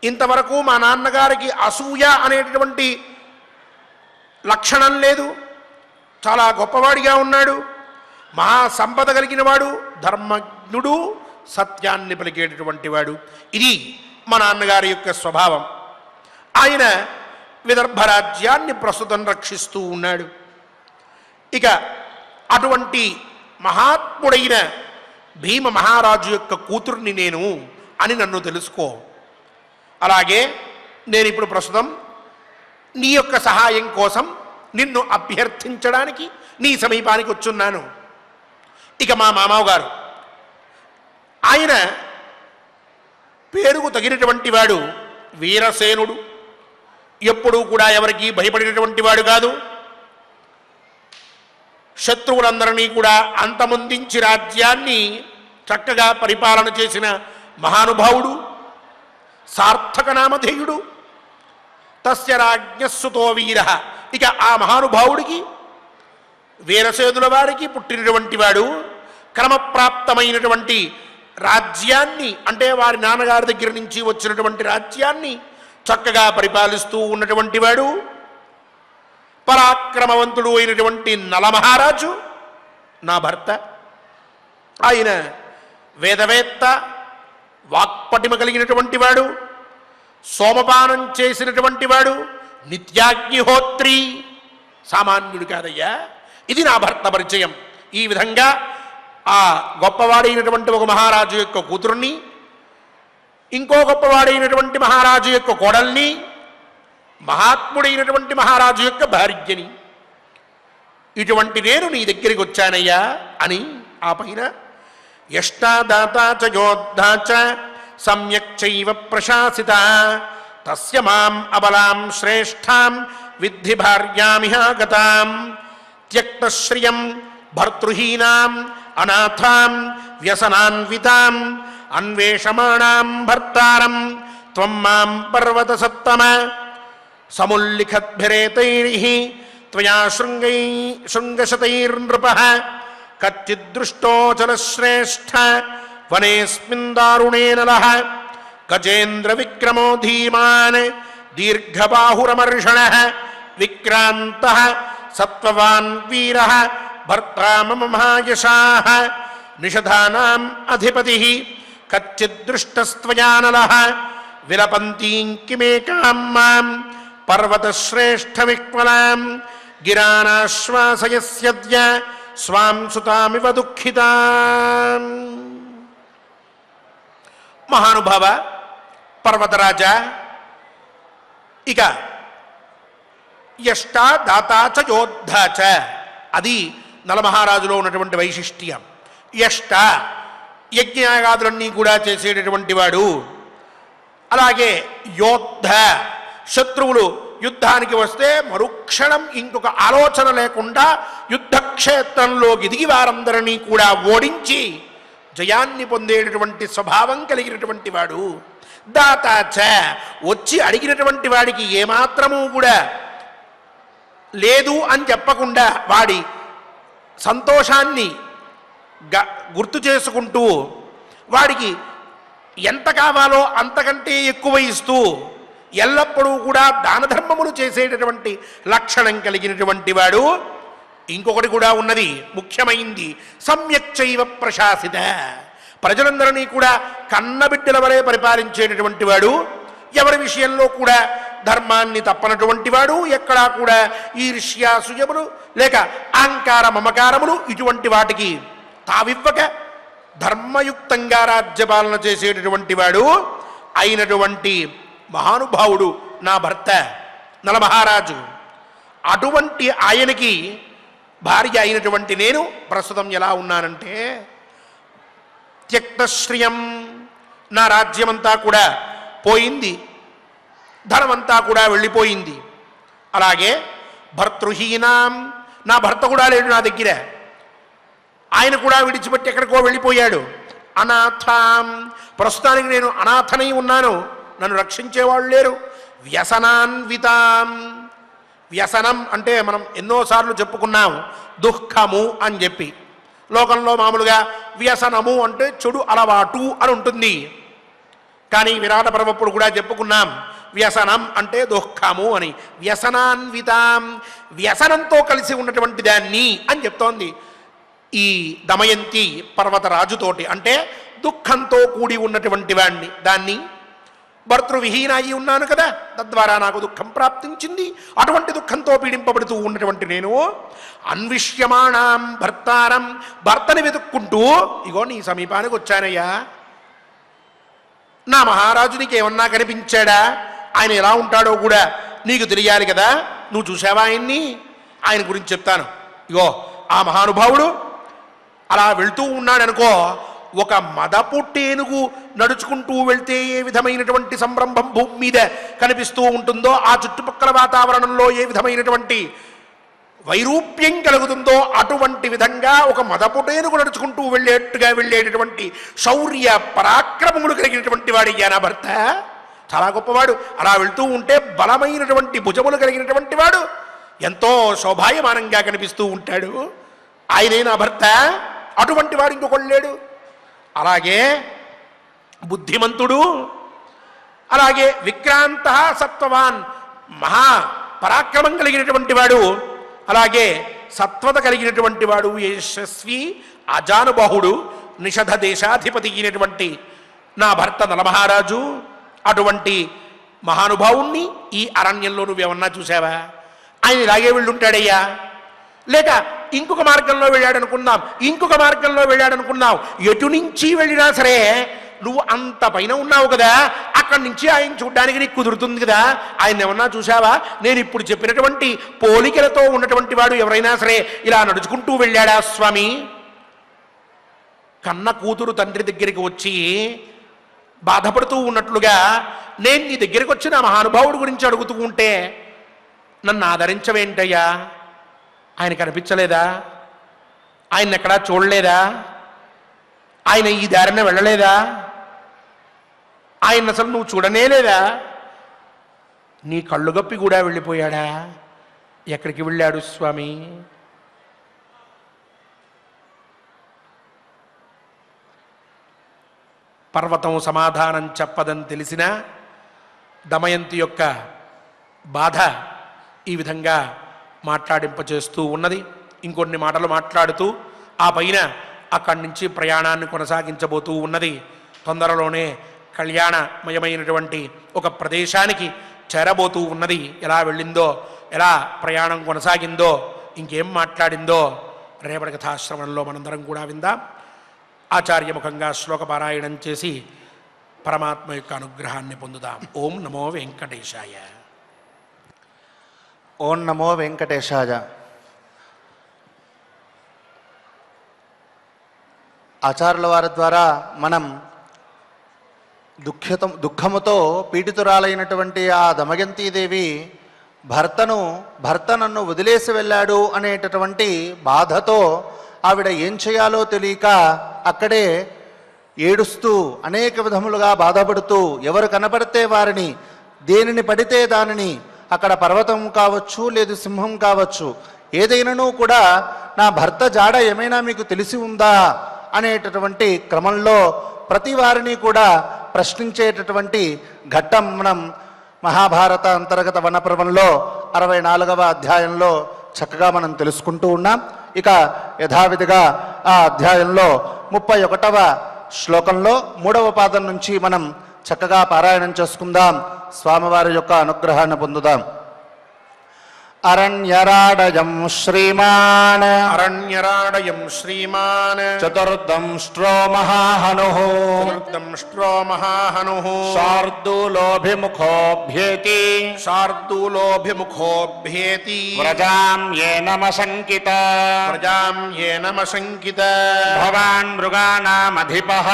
Speaker 1: ఇంతవరకు మా నాన్నగారికి అసూయ అనేటటువంటి లక్షణం లేదు. చాలా గొప్పవాడిగా ఉన్నాడు. మహా సంపద కలిగిన వాడు, ధర్మజ్ఞుడు, సత్యాన్ని పలికేటటువంటి వాడు. ఇది మా నాన్నగారి యొక్క స్వభావం. ఆయన విదర్భ రాజ్యాన్ని ప్రస్తుతం రక్షిస్తూ ఉన్నాడు. ఇక అటువంటి మహాత్ముడైన భీమ మహారాజు యొక్క కూతుర్ని నేను అని నన్ను తెలుసుకో. అలాగే నేను ఇప్పుడు ప్రస్తుతం నీ యొక్క సహాయం కోసం నిన్ను అభ్యర్థించడానికి నీ సమీపానికి వచ్చున్నాను. ఇక మా మామయ్య గారు, ఆయన పేరుకు తగినటువంటి వాడు, వీరసేనుడు. ఎప్పుడూ కూడా ఎవరికి భయపడినటువంటి వాడు కాదు. శత్రువులందరినీ కూడా అంతమొందించి రాజ్యాన్ని చక్కగా పరిపాలన చేసిన మహానుభావుడు, సార్థక నామధేయుడు. తస్య రాజ్ఞస్సుతో వీర. ఇక ఆ మహానుభావుడికి, వీరసేనుల వారికి పుట్టినటువంటి వాడు, క్రమప్రాప్తమైనటువంటి రాజ్యాన్ని, అంటే వారి నాన్నగారి దగ్గర నుంచి వచ్చినటువంటి రాజ్యాన్ని చక్కగా పరిపాలిస్తూ ఉన్నటువంటి వాడు, పరాక్రమవంతుడు అయినటువంటి నలమహారాజు నా భర్త. ఆయన వేదవేత్త, వాక్పటిమ కలిగినటువంటి వాడు, సోమపానం చేసినటువంటి వాడు, నిత్యాగ్నిహోత్రి, సామాన్యుడు కాదయ్యా. ఇది నా భర్త పరిచయం. ఈ విధంగా ఆ గొప్పవాడైనటువంటి ఒక మహారాజు యొక్క కూతురుని, ఇంకో గొప్పవాడైనటువంటి మహారాజు యొక్క కోడల్ని, మహాత్ముడైనటువంటి మహారాజు యొక్క భార్యని, ఇటువంటి నేను నీ దగ్గరికి వచ్చానయ్యా అని. ఆ పైన యష్టాదాతా చ యోద్ధా చ సమ్యక్ చైవ ప్రశాసిత తస్య మాం అబలాం శ్రేష్ఠాం విద్ధి భార్యామిహ గతాం త్యక్తశ్రియం భర్తృహీనాం అనాథాం వ్యసనాన్వితాం అన్వేషమాణాం భర్తారం త్వం మాం పర్వత సత్తమ సముల్లిఖద్భిరేతైః త్వయా శృంగశతైర్నృపః కచ్చిదృష్టోచలశ్రేష్ఠ వనేస్మిన్ దారుణే నలః గజేంద్ర విక్రమో ధీమాన్ దీర్ఘబాహురమర్షణః విక్రాంతః సత్వవాన్ వీరః భర్తా మమ మహాయశాః నిషధానాం అధిపతిః కచ్చిదృష్టస్త్వయా నలః విలపంతీం కిమేకాం మాం పర్వతశ్రేష్ఠ విక్వలాం గిరానాశ్వాసయస్యద్య స్వాం సుతామివ దుఃఖితాం. మహానుభావ, పర్వతరాజా, ఇక యష్టా దాతా చ యోద్ధా చ, అది నలమహారాజులో ఉన్నటువంటి వైశిష్ట్యం. యష్ట, యజ్ఞయాగాదులన్నీ కూడా చేసేటటువంటి వాడు. అలాగే యోద్ధ, శత్రువులు యుద్ధానికి వస్తే మరుక్షణం ఇంకొక ఆలోచన లేకుండా యుద్ధక్షేత్రంలోకి దిగి వారందరినీ కూడా ఓడించి జయాన్ని పొందేటటువంటి స్వభావం కలిగినటువంటి వాడు. దాతాచ, వచ్చి అడిగినటువంటి వాడికి ఏమాత్రము కూడా లేదు అని చెప్పకుండా వాడి సంతోషాన్ని గుర్తు చేసుకుంటూ వాడికి ఎంత కావాలో అంతకంటే ఎక్కువ ఇస్తూ ఎల్లప్పుడూ కూడా దాన ధర్మములు చేసేటటువంటి లక్షణం కలిగినటువంటి వాడు. ఇంకొకటి కూడా ఉన్నది, ముఖ్యమైంది, సమ్యక్ చైవ ప్రశాసిత, ప్రజలందరినీ కూడా కన్నబిడ్డల వలె పరిపాలించేటటువంటి వాడు. ఎవరి విషయంలో కూడా ధర్మాన్ని తప్పనటువంటి వాడు. ఎక్కడా కూడా ఈర్ష్యాసూయములు లేక అహంకార మమకారములు ఇటువంటి వాటికి తావివ్వక ధర్మయుక్తంగా రాజ్యపాలన చేసేటటువంటి వాడు అయినటువంటి మహానుభావుడు నా భర్త నలమహారాజు. అటువంటి ఆయనకి భార్య అయినటువంటి నేను ప్రస్తుతం ఎలా ఉన్నానంటే త్యక్తశ్రియం, నా రాజ్యమంతా కూడా పోయింది, ధనమంతా కూడా వెళ్ళిపోయింది. అలాగే భర్తృహీనాం, నా భర్త కూడా లేడు నా దగ్గర, ఆయన కూడా విడిచిపెట్టి ఎక్కడికో వెళ్ళిపోయాడు. అనాథాం, ప్రస్తుతానికి నేను అనాథనై ఉన్నాను, నన్ను రక్షించేవాళ్ళు లేరు. వ్యసనాన్వితాం, వ్యసనం అంటే మనం ఎన్నోసార్లు చెప్పుకున్నాం దుఃఖము అని చెప్పి. లోకంలో మామూలుగా వ్యసనము అంటే చెడు అలవాటు అని ఉంటుంది. కానీ విరాట పర్వప్పుడు కూడా చెప్పుకున్నాం వ్యసనం అంటే దుఃఖము అని. వ్యసనాన్వితాం, వ్యసనంతో కలిసి ఉన్నటువంటి దాన్ని అని చెప్తోంది ఈ దమయంతి పర్వతరాజుతోటి. అంటే దుఃఖంతో కూడి ఉన్నటువంటి వాణ్ణి, దాన్ని భర్తృవిహీన అయి ఉన్నాను కదా, తద్వారా నాకు దుఃఖం ప్రాప్తించింది. అటువంటి దుఃఖంతో పీడింపబడుతూ ఉన్నటువంటి నేను అన్విష్యమాణం భర్తారం, భర్తని వెతుక్కుంటూ ఇగో నీ సమీపానికి వచ్చానయ్యా. నా మహారాజు నీకు ఏమన్నా కనిపించాడా? ఆయన ఎలా ఉంటాడో కూడా నీకు తెలియాలి కదా, నువ్వు చూసావా ఆయన్ని? ఆయన గురించి చెప్తాను. ఇగో ఆ మహానుభావుడు అలా వెళ్తూ ఉన్నాడనుకో, ఒక మదపుట్టేనుగు నడుచుకుంటూ వెళ్తే ఏ విధమైనటువంటి సంరంభం భూమి మీద కనిపిస్తూ ఉంటుందో, ఆ చుట్టుపక్కల వాతావరణంలో ఏ విధమైనటువంటి వైరూప్యం కలుగుతుందో అటువంటి విధంగా ఒక మదపుటేనుగు నడుచుకుంటూ వెళ్ళేటటువంటి శౌర్య పరాక్రమములు కలిగినటువంటి వాడయ్యా నా భర్త. చాలా గొప్పవాడు. అలా వెళ్తూ ఉంటే బలమైనటువంటి భుజములు కలిగినటువంటి వాడు, ఎంతో శోభాయమానంగా కనిపిస్తూ ఉంటాడు. ఆయనే నా భర్త. అటువంటి వాడు ఇంకొకడు లేడు. అలాగే బుద్ధిమంతుడు, అలాగే విక్రాంత సత్వవాన్, మహా పరాక్రమం కలిగినటువంటి వాడు, అలాగే సత్వత కలిగినటువంటి వాడు, యశస్వి అజానుబాహుడు, నిషధ దేశాధిపతి అయినటువంటి నా భర్త నలమహారాజు. అటువంటి మహానుభావుణ్ణి ఈ అరణ్యంలో నువ్వేమన్నా చూసావా? ఆయన ఇలాగే వెళ్ళుంటాడయ్యా, లేక ఇంకొక మార్గంలో వెళ్ళాడనుకుందాం, ఇంకొక మార్గంలో వెళ్ళాడనుకుందాం. ఎటు నుంచి వెళ్ళినా సరే నువ్వు అంత పైన ఉన్నావు కదా, అక్కడి నుంచి ఆయన చూడ్డానికి నీకు కుదురుతుంది కదా. ఆయన ఏమన్నా చూసావా? నేను ఇప్పుడు చెప్పినటువంటి పోలికలతో ఉన్నటువంటి వాడు ఎవరైనా సరే ఇలా నడుచుకుంటూ వెళ్ళాడా స్వామి? కన్న కూతురు తండ్రి దగ్గరికి వచ్చి బాధపడుతూ ఉన్నట్లుగా నేను నీ దగ్గరికి వచ్చి నా మహానుభావుడి గురించి అడుగుతూ ఉంటే నన్ను ఆదరించవేంటయ్యా? ఆయన కనిపించలేదా? ఆయన ఎక్కడా చూడలేదా? ఆయన ఈ దారిన వెళ్ళలేదా? ఆయన అసలు నువ్వు చూడనే లేదా? నీ కళ్ళు గప్పి కూడా వెళ్ళిపోయాడా? ఎక్కడికి వెళ్ళాడు స్వామి? పర్వతం సమాధానం చెప్పదని తెలిసిన దమయంతి యొక్క బాధ ఈ విధంగా మాట్లాడింపచేస్తూ ఉన్నది. ఇంకొన్ని మాటలు మాట్లాడుతూ ఆ పైన అక్కడి నుంచి ప్రయాణాన్ని కొనసాగించబోతూ ఉన్నది. తొందరలోనే కళ్యాణమయమైనటువంటి ఒక ప్రదేశానికి చేరబోతూ ఉన్నది. ఎలా వెళ్ళిందో, ఎలా ప్రయాణం కొనసాగిందో, ఇంకేం మాట్లాడిందో రేపటి కథాశ్రవణంలో మనందరం కూడా విందాం. ఆచార్యముఖంగా శ్లోకపారాయణం చేసి పరమాత్మ యొక్క అనుగ్రహాన్ని పొందుదాం. ఓం నమో వెంకటేశాయ.
Speaker 3: ఓం నమో వెంకటేశాయ. ఆచార్యుల వారి ద్వారా మనం దుఃఖముతో పీడితురాలైనటువంటి ఆ దమయంతీదేవి భర్త నన్ను వదిలేసి వెళ్ళాడు అనేటటువంటి బాధతో ఆవిడ ఏం చేయాలో తెలియక అక్కడే ఏడుస్తూ అనేక విధములుగా బాధపడుతూ ఎవరు కనపడితే వారిని, దేనిని పడితే దానిని, అక్కడ పర్వతం కావచ్చు లేదు సింహం కావచ్చు, ఏదైనాను కూడా నా భర్త జాడ ఏమైనా మీకు తెలిసి ఉందా అనేటటువంటి క్రమంలో ప్రతి వారిని కూడా ప్రశ్నించేటటువంటి ఘట్టం మనం మహాభారత అంతర్గత వనపర్వంలో 64వ అధ్యాయంలో చక్కగా మనం తెలుసుకుంటూ ఉన్నాం. ఇక యథావిధిగా ఆ అధ్యాయంలో 31వ శ్లోకంలో 3వ పాదం నుంచి మనం చక్కగా పారాయణం చేసుకుందాం. స్వామివారి యొక్క అనుగ్రహాన్ని పొందుదాం. అరణ్యరాడయం శ్రీమాన్
Speaker 1: అరణ్యరాడయం శ్రీమాన్
Speaker 3: చతుర్దంష్ట్రో మహాహనుః
Speaker 1: దంష్ట్రో మహాహనుః
Speaker 3: శార్దూలోభిముఖోభ్యేతి
Speaker 1: శార్దూలోభిముఖోభ్యేతి
Speaker 3: వ్రజాం ఏనమశంకిత
Speaker 1: ప్రజాం ఏనమశంకిత
Speaker 3: భవాన్ మృగాణామధిపః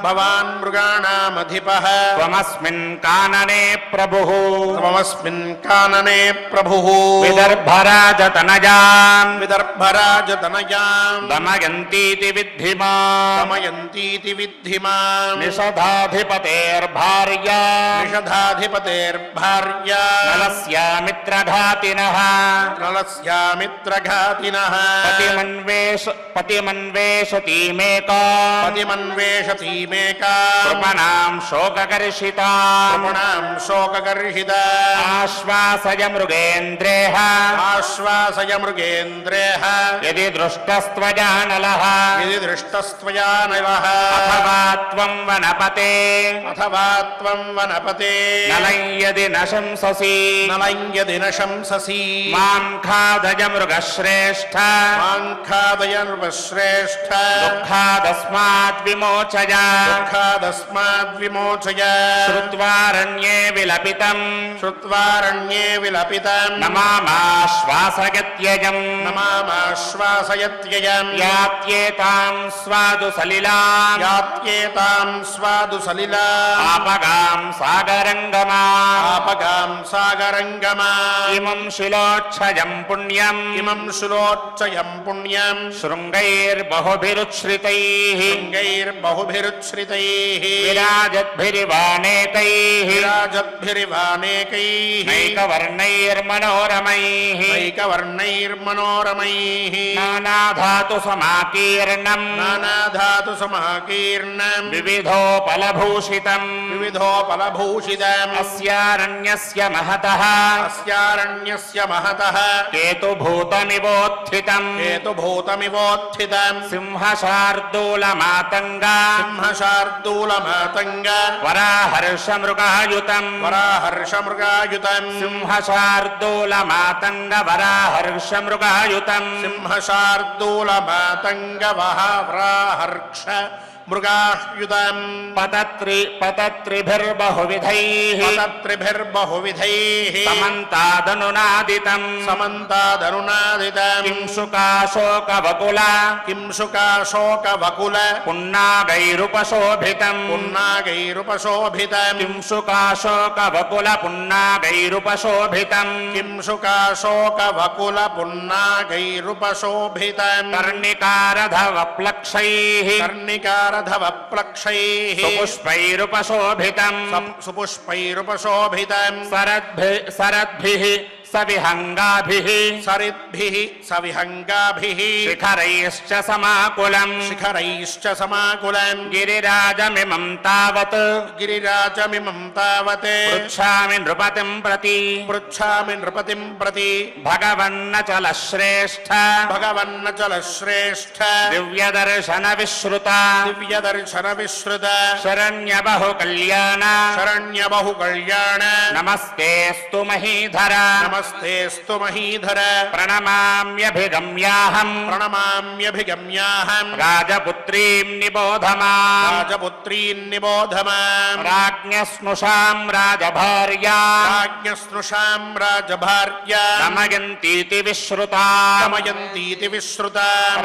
Speaker 1: భవాన్ మృగాణామధిపః
Speaker 3: త్వమస్మిన్ కాననే ప్రభుః
Speaker 1: త్వమస్మిన్ కాననే ప్రభుః
Speaker 3: విదర్భరాజతనయాం
Speaker 1: విదర్భరాజతనయాం
Speaker 3: దమయంతీతి విద్ధి మాం
Speaker 1: దమయంతీతి విద్ధి మాం
Speaker 3: నిషధాధిపతేర్భార్యా
Speaker 1: నిషధాధిపతేర్భార్యా
Speaker 3: నలస్యామిత్రఘాతినః
Speaker 1: నలస్యామిత్రఘాతినః
Speaker 3: పతిమన్వేషతీమేకా
Speaker 1: పతిమన్వేషతీమేకా
Speaker 3: కృపణాం శోకకర్షితా
Speaker 1: కృపణాం శోకగర్హిత
Speaker 3: ఆశ్వాసయ మృగేంద్రేహ
Speaker 1: ఆశ్వాసయ మృగేంద్రేః
Speaker 3: యది దృష్టస్త్వజానలః
Speaker 1: యది దృష్టస్త్వయా నవః
Speaker 3: అథవా త్వం వనపతే
Speaker 1: అథవా త్వం వనపతే
Speaker 3: నలం యది నశంససి
Speaker 1: నలం యది న శంససి
Speaker 3: మాం ఖాదయ మృగశ్రేష్ఠ
Speaker 1: మాం ఖాదయ నృపశ్రేష్ఠ
Speaker 3: దుఃఖాదస్మాత్ విమోచయ
Speaker 1: దుఃఖాదస్మాద్విమోచయ
Speaker 3: శ్రుత్వారణ్యే విలపితం
Speaker 1: శ్రుత్వారణ్యే విలపితం
Speaker 3: నమామాశ్వాసయత్యయం
Speaker 1: నమామాశ్వాసయత్యయం
Speaker 3: యాత్యేతాం స్వాదు సలిలాం
Speaker 1: యాత్యేతాం స్వాదు సలిలా
Speaker 3: ఆపగాం సాగరంగమా
Speaker 1: ఆపగాం సాగరంగమా
Speaker 3: ఇమం శిలోక్షయం పుణ్యం
Speaker 1: ఇమం శులోచ్చయం పుణ్యం
Speaker 3: శృంగైర్బహుభిరుచ్ఛ్రితైః
Speaker 1: శృంగైర్బహుభిరుచ్ఛ్రితైః
Speaker 3: విరాజద్భిరివానేకైః
Speaker 1: విరాజద్భిరివానేకైః
Speaker 3: నైకవర్ణైర్మనోరమైః
Speaker 1: నైకవర్ణైర్మనోరమైః
Speaker 3: నానాధాతు సమాకీర్ణం
Speaker 1: నానాధాతు సమాకీర్ణం
Speaker 3: వివిధోపలభూషితం
Speaker 1: వివిధోపలభూషితం
Speaker 3: అస్యారణ్యస్య మహతః
Speaker 1: అస్యారణ్యస్య మహతః
Speaker 3: కేతుభూతమివోత్థితం
Speaker 1: కేతుభూతమివోత్థితం
Speaker 3: సింహశార్దూలమాతంగా
Speaker 1: సింహశార్దూలమాతంగ
Speaker 3: వరాహర్షమృగాయుతం
Speaker 1: వరాహర్షమృగాయుతం
Speaker 3: సింహశార్దూలమాతంగ వరాహర్షమృగాయుతం
Speaker 1: సింహశార్దూలమాతంగ వరాహర్ష మృగాయుతం
Speaker 3: పతత్రిభిర్బహువిధైః
Speaker 1: పతత్రిభిర్బహువిధైః
Speaker 3: సమంతాదనునాదితం
Speaker 1: సమంతాదనునాదితం
Speaker 3: కింశుకాశోకవకుల
Speaker 1: కింశుకాశోకవకుల
Speaker 3: పున్నాగైరుపశోభితం
Speaker 1: పున్నాగైరుపశోభితం
Speaker 3: కింశుకాశోకవకుల పున్నాగైరుపశోభితం
Speaker 1: కింశుకాశోకవకుల పున్నాగైరుపశోభితం
Speaker 3: కర్ణికారధవప్లక్షైః
Speaker 1: కర్ణికారధవప్లక్షైః
Speaker 3: సుపుష్పైరుపశోభితం
Speaker 1: సుపుష్పైరుపశోభితం
Speaker 3: సరద్భిః సవిహంగాభిః
Speaker 1: సరిద్భిః సవిహంగాభిః
Speaker 3: శిఖరైశ్చ సమాకులం
Speaker 1: శిఖరైశ్చ సమాకులం
Speaker 3: గిరిరాజమిమం తావత్
Speaker 1: గిరిరాజమిమం తావత్
Speaker 3: పృచ్ఛామి నృపతిం ప్రతి
Speaker 1: పృచ్ఛామి నృపతిం ప్రతి
Speaker 3: భగవన్నచల శ్రేష్ఠ
Speaker 1: భగవన్నచల శ్రేష్ఠ
Speaker 3: దివ్యదర్శన విశ్రుత
Speaker 1: దివ్యదర్శన విశ్రుత
Speaker 3: శరణ్యబహు కళ్యాణ
Speaker 1: శరణ్యబహు కళ్యాణ
Speaker 3: నమస్తేస్తు మహీధర
Speaker 1: నమస్తేస్తు మహీధర
Speaker 3: ప్రణమామ్యభిగమ్యాహం
Speaker 1: ప్రణమామ్యభిగమ్యాహం
Speaker 3: రాజపుత్రీం నిబోధమా
Speaker 1: రాజపుత్రీన్ నిబోధమాం
Speaker 3: రాజ్ఞస్నుషాం రాజభార్యా
Speaker 1: రాజ్ఞస్నుషాం రాజభార్యా
Speaker 3: దమయంతీతి విశ్రుత
Speaker 1: దమయంతీతి విశ్రుత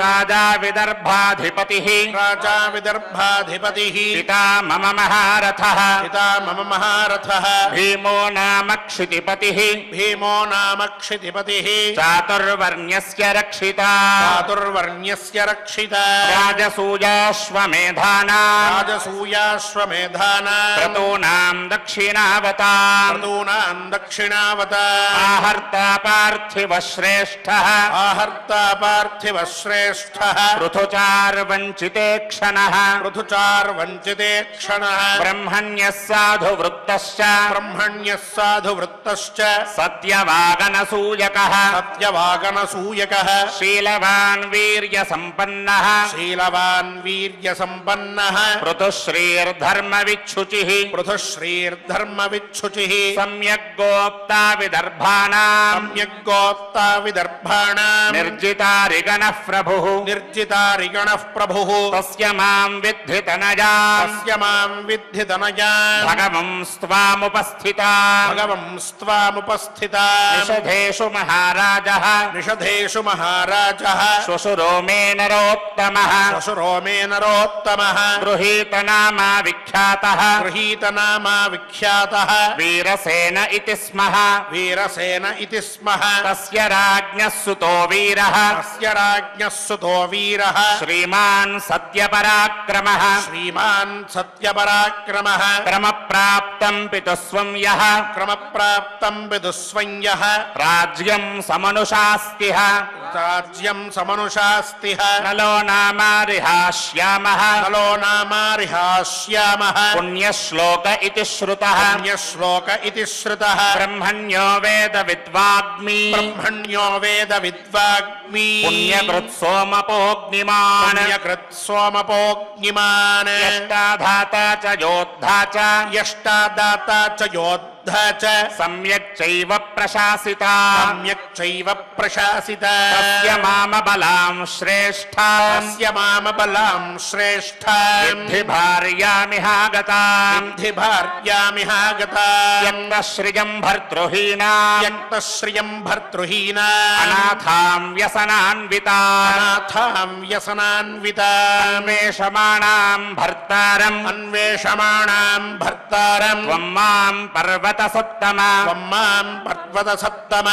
Speaker 3: రాజా విదర్భాధిపతిః
Speaker 1: రాజా విదర్భాధిపతిః
Speaker 3: పితా మమ మహారథః
Speaker 1: పితా మమ మహారథః
Speaker 3: భీమో నామ క్షితిపతిః
Speaker 1: భీమో నామ క్షితిపతిః
Speaker 3: చాతుర్వర్ణ్యస్య రక్షితా
Speaker 1: చాతుర్వర్ణ్యస్య రక్షిత
Speaker 3: రాజసూయాశ్వమేధానా
Speaker 1: రాజసూయాశ్వమేధానా
Speaker 3: క్రతూనాం దక్షిణావతా
Speaker 1: క్రతూనాం దక్షిణావతా
Speaker 3: ఆహర్తా పార్థివ శ్రేష్ఠః
Speaker 1: ఆహర్తా పార్థివ శ్రేష్ఠః
Speaker 3: పృథుచార్వంచితే క్షణః
Speaker 1: పృథుచార్వంచితే క్షణః
Speaker 3: బ్రహ్మణ్యः సాధు వృత్తశ్చ
Speaker 1: బ్రహ్మణ్యः సాధు వృత్తశ్చ
Speaker 3: సత్యవాన్
Speaker 2: సత్యవాగనసూయకః
Speaker 1: సత్యవాగనసూయకః
Speaker 2: శీలవాన్ వీర్యసంపన్నః
Speaker 1: శీలవాన్ వీర్యసంపన్నః
Speaker 2: పృథుశ్రీర్ధర్మవిచ్ఛుచిః
Speaker 1: పృథుశ్రీర్ధర్మవిచ్ఛుచిః
Speaker 2: సమ్యగ్గోప్తా విదర్భానాం
Speaker 1: సమ్యగ్గోప్తా విదర్భాణాం
Speaker 2: నిర్జితారిగణః ప్రభుః
Speaker 1: నిర్జితారిగణః ప్రభుః
Speaker 2: తస్య మాం విద్ధి తనయాం
Speaker 1: తస్య మాం విద్ధి తనయాం
Speaker 2: భగవంస్త్వాముపస్థితాం
Speaker 1: భగవంస్త్వాముపస్థితా
Speaker 2: నిషధేషు మహారాజः
Speaker 1: నిషధేషు మహారాజः
Speaker 2: శ్వశురో మే నరోత్తమः
Speaker 1: శ్వశురో మే నరోత్తమः
Speaker 2: గృహీతనామా విఖ్యాతः
Speaker 1: గృహీతనామా విఖ్యాతः
Speaker 2: వీరసేన ఇతి స్మః
Speaker 1: వీరసేన ఇతి స్మః
Speaker 2: తస్య రాజ్ఞः సుతో వీరः
Speaker 1: తస్య రాజ్ఞः సుతో వీరः
Speaker 2: శ్రీమాన్ సత్యపరాక్రమः
Speaker 1: శ్రీమాన్ సత్యపరాక్రమः
Speaker 2: క్రమప్రాప్తం పితుస్వం యః
Speaker 1: క్రమప్రాప్తం విదుస్వన్యః
Speaker 2: రాజ్యం సమనుశాస్తిః
Speaker 1: రాజ్యం సమనుశాస్తిః
Speaker 2: నలో నామారిహాస్యామః
Speaker 1: నలో నామారిహాస్యామః
Speaker 2: పుణ్యశ్లోక ఇతి శ్రుతః
Speaker 1: పుణ్యశ్లోక ఇతి శ్రుతః
Speaker 2: బ్రహ్మణ్యో వేద విద్వాగ్మి
Speaker 1: బ్రహ్మణ్యో వేద విద్వాగ్మి
Speaker 2: పుణ్యకృత్ సోమపోగ్నిమాన్
Speaker 1: పుణ్యకృత్ సోమపోగ్నిమాన్
Speaker 2: యష్టాధాత చ యోద్ధా చ
Speaker 1: యష్టాదాత చ యోద్ధ చ
Speaker 2: సమ్యక్ చైవ ప్రశాసితా
Speaker 1: సమ్యక్ చైవ ప్రశాసిత
Speaker 2: తస్య మామ బలాం శ్రేష్ఠాం
Speaker 1: తస్య మామ బలాం శ్రేష్ఠాం
Speaker 2: విద్ధి భార్యామిహాగతాం
Speaker 1: విద్ధి భార్యామిహాగతా
Speaker 2: శ్రియం భర్తృహీనాం
Speaker 1: త్యక్తశ్రియం భర్తృహీనా
Speaker 2: అనాథాం వ్యసనాన్వితాం
Speaker 1: అనాథాం వ్యసనాన్వితా
Speaker 2: అన్వేషమాణాం భర్తారం
Speaker 1: అన్వేషమాణాం భర్తారం
Speaker 2: త్వం మాం పర్వతసత్తమ
Speaker 1: త్వం మాం పర్వతసత్తమ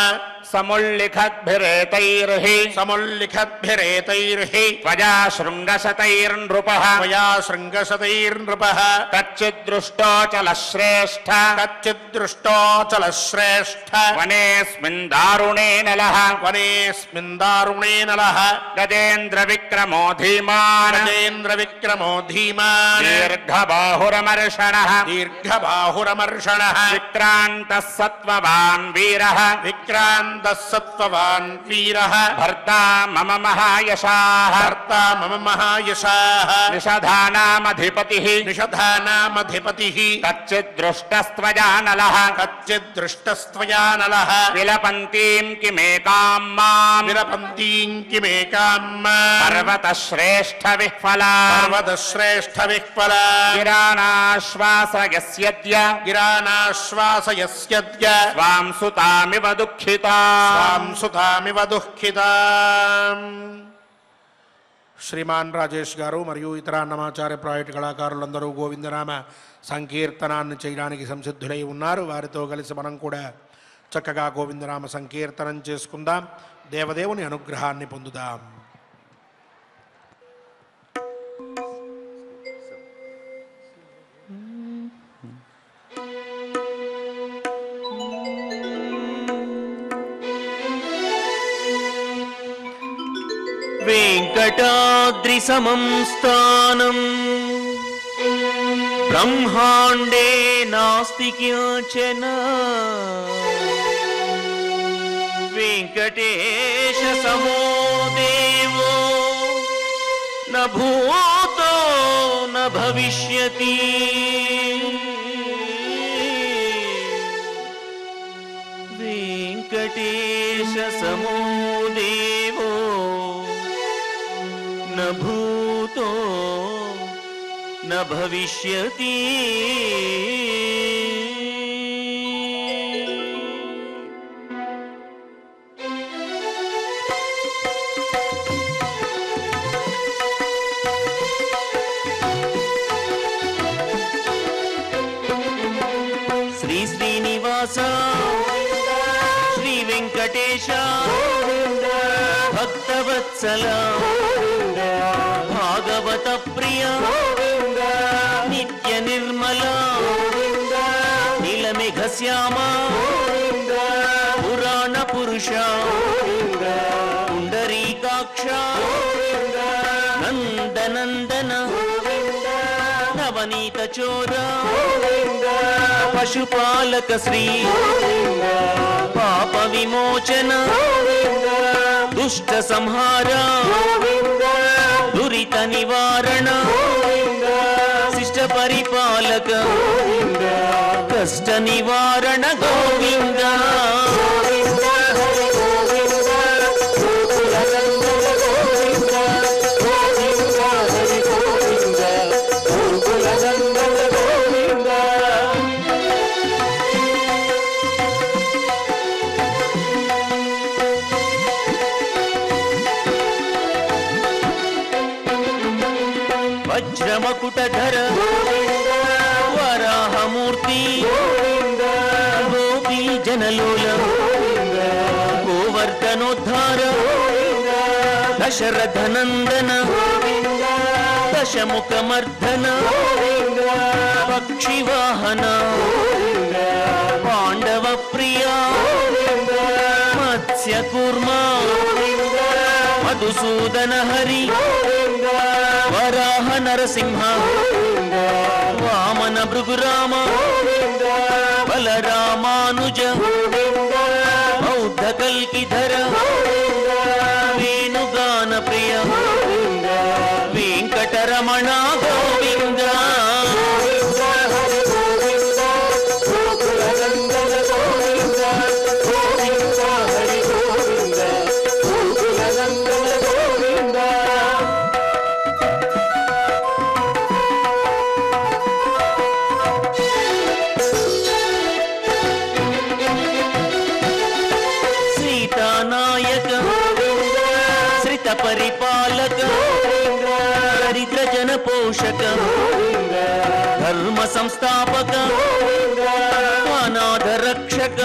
Speaker 2: సముల్లిఖద్భిరేతైర్హి
Speaker 1: సముల్లిఖద్భిరేతైర్హి
Speaker 2: త్వయా శృంగశతైర్నృపః
Speaker 1: త్వయా శృంగశతైర్నృపః
Speaker 2: కచ్చిద్దృష్టోచల శ్రేష్ఠ
Speaker 1: కచ్చిద్దృష్టోచల శ్రేష్ఠ
Speaker 2: వనేస్మిన్ దారుణే నలః
Speaker 1: వనేస్మిన్ దారుణే నలః
Speaker 2: గజేంద్ర విక్రమో ధీమాన్
Speaker 1: గజేంద్ర విక్రమో ధీమాన్
Speaker 2: దీర్ఘబాహురమర్షణః
Speaker 1: దీర్ఘబాహురమర్షణః
Speaker 2: విక్రాంతః సత్వవాన్ వీరః
Speaker 1: విక్రాంతః సత్వవాన్ వీరః
Speaker 2: భర్తా మమ మహాయశాః
Speaker 1: భర్తా మమ మహాయశాః
Speaker 2: నిషధానామధిపతిః
Speaker 1: నిషధానామధిపతిః
Speaker 2: కచ్చిద్దృష్టస్త్వయా నలః
Speaker 1: కచ్చిద్దృష్టస్త్వయా నలః
Speaker 2: విలపంతీం కిమేకాం మాం
Speaker 1: విలపంతీం కిమేకాం
Speaker 2: పర్వతశ్రేష్ఠ విహ్వలా
Speaker 1: పర్వతశ్రేష్ఠ విహ్వలా
Speaker 2: గిరానాశ్వాసయస్యద్య
Speaker 1: గిరానాశ్వాసయస్యద్య
Speaker 2: స్వాం సుతామివ దుఃఖితా
Speaker 1: స్వాం సుతామివ దుఃఖితా. శ్రీమాన్ రాజేష్ గారు మరియు ఇతర అన్నమాచార్య ప్రాజెక్టు కళాకారులందరూ గోవిందనామ సంకీర్తనాన్ని చేయడానికి సంసిద్ధులై ఉన్నారు. వారితో కలిసి మనం కూడా చక్కగా గోవిందనామ సంకీర్తనం చేసుకుందాం, దేవదేవుని అనుగ్రహాన్ని పొందుదాం.
Speaker 4: వెంకటాద్రిసమం స్థానం బ్రహ్మాండే నాస్తి కించన వెంకటేశ సమో దేవో న భూతో న భవిష్యతి వెంకటేశ సమో దేవో न भूतो न भविष्यति श्री श्रीनिवास श्री वेंकटेश भक्तवत्सल भागवत प्रिय नित्य निर्मल नीलमेघ श्याम पुराण पुरुष पुंडरीकाक्ष नंदनंदन नवनीत चोर पशुपालक श्री पाप విమోచన దుష్ట సంహార దురిత నివారణ శిష్ట పరిపాలక కష్ట నివారణ గోవింద వజ్రమకుటధర వరాహమూర్తి గోపీ జనలోల గోవర్ధనోద్ధార దశరథనందన దశముఖమర్ధన పక్షివాహన పాండవ ప్రియ మత్స్యకూర్మ మధుసూదన హరి వరాహ నరసింహ వామన భృగురామ బలరామానుజ బౌద్ధ కల్కిధర వేణుగాన ప్రియ వెంకటరమణ గోవింద పరిపాలక దరిద్ర జన పోషక ధర్మ సంస్థాపక అనాథ రక్షక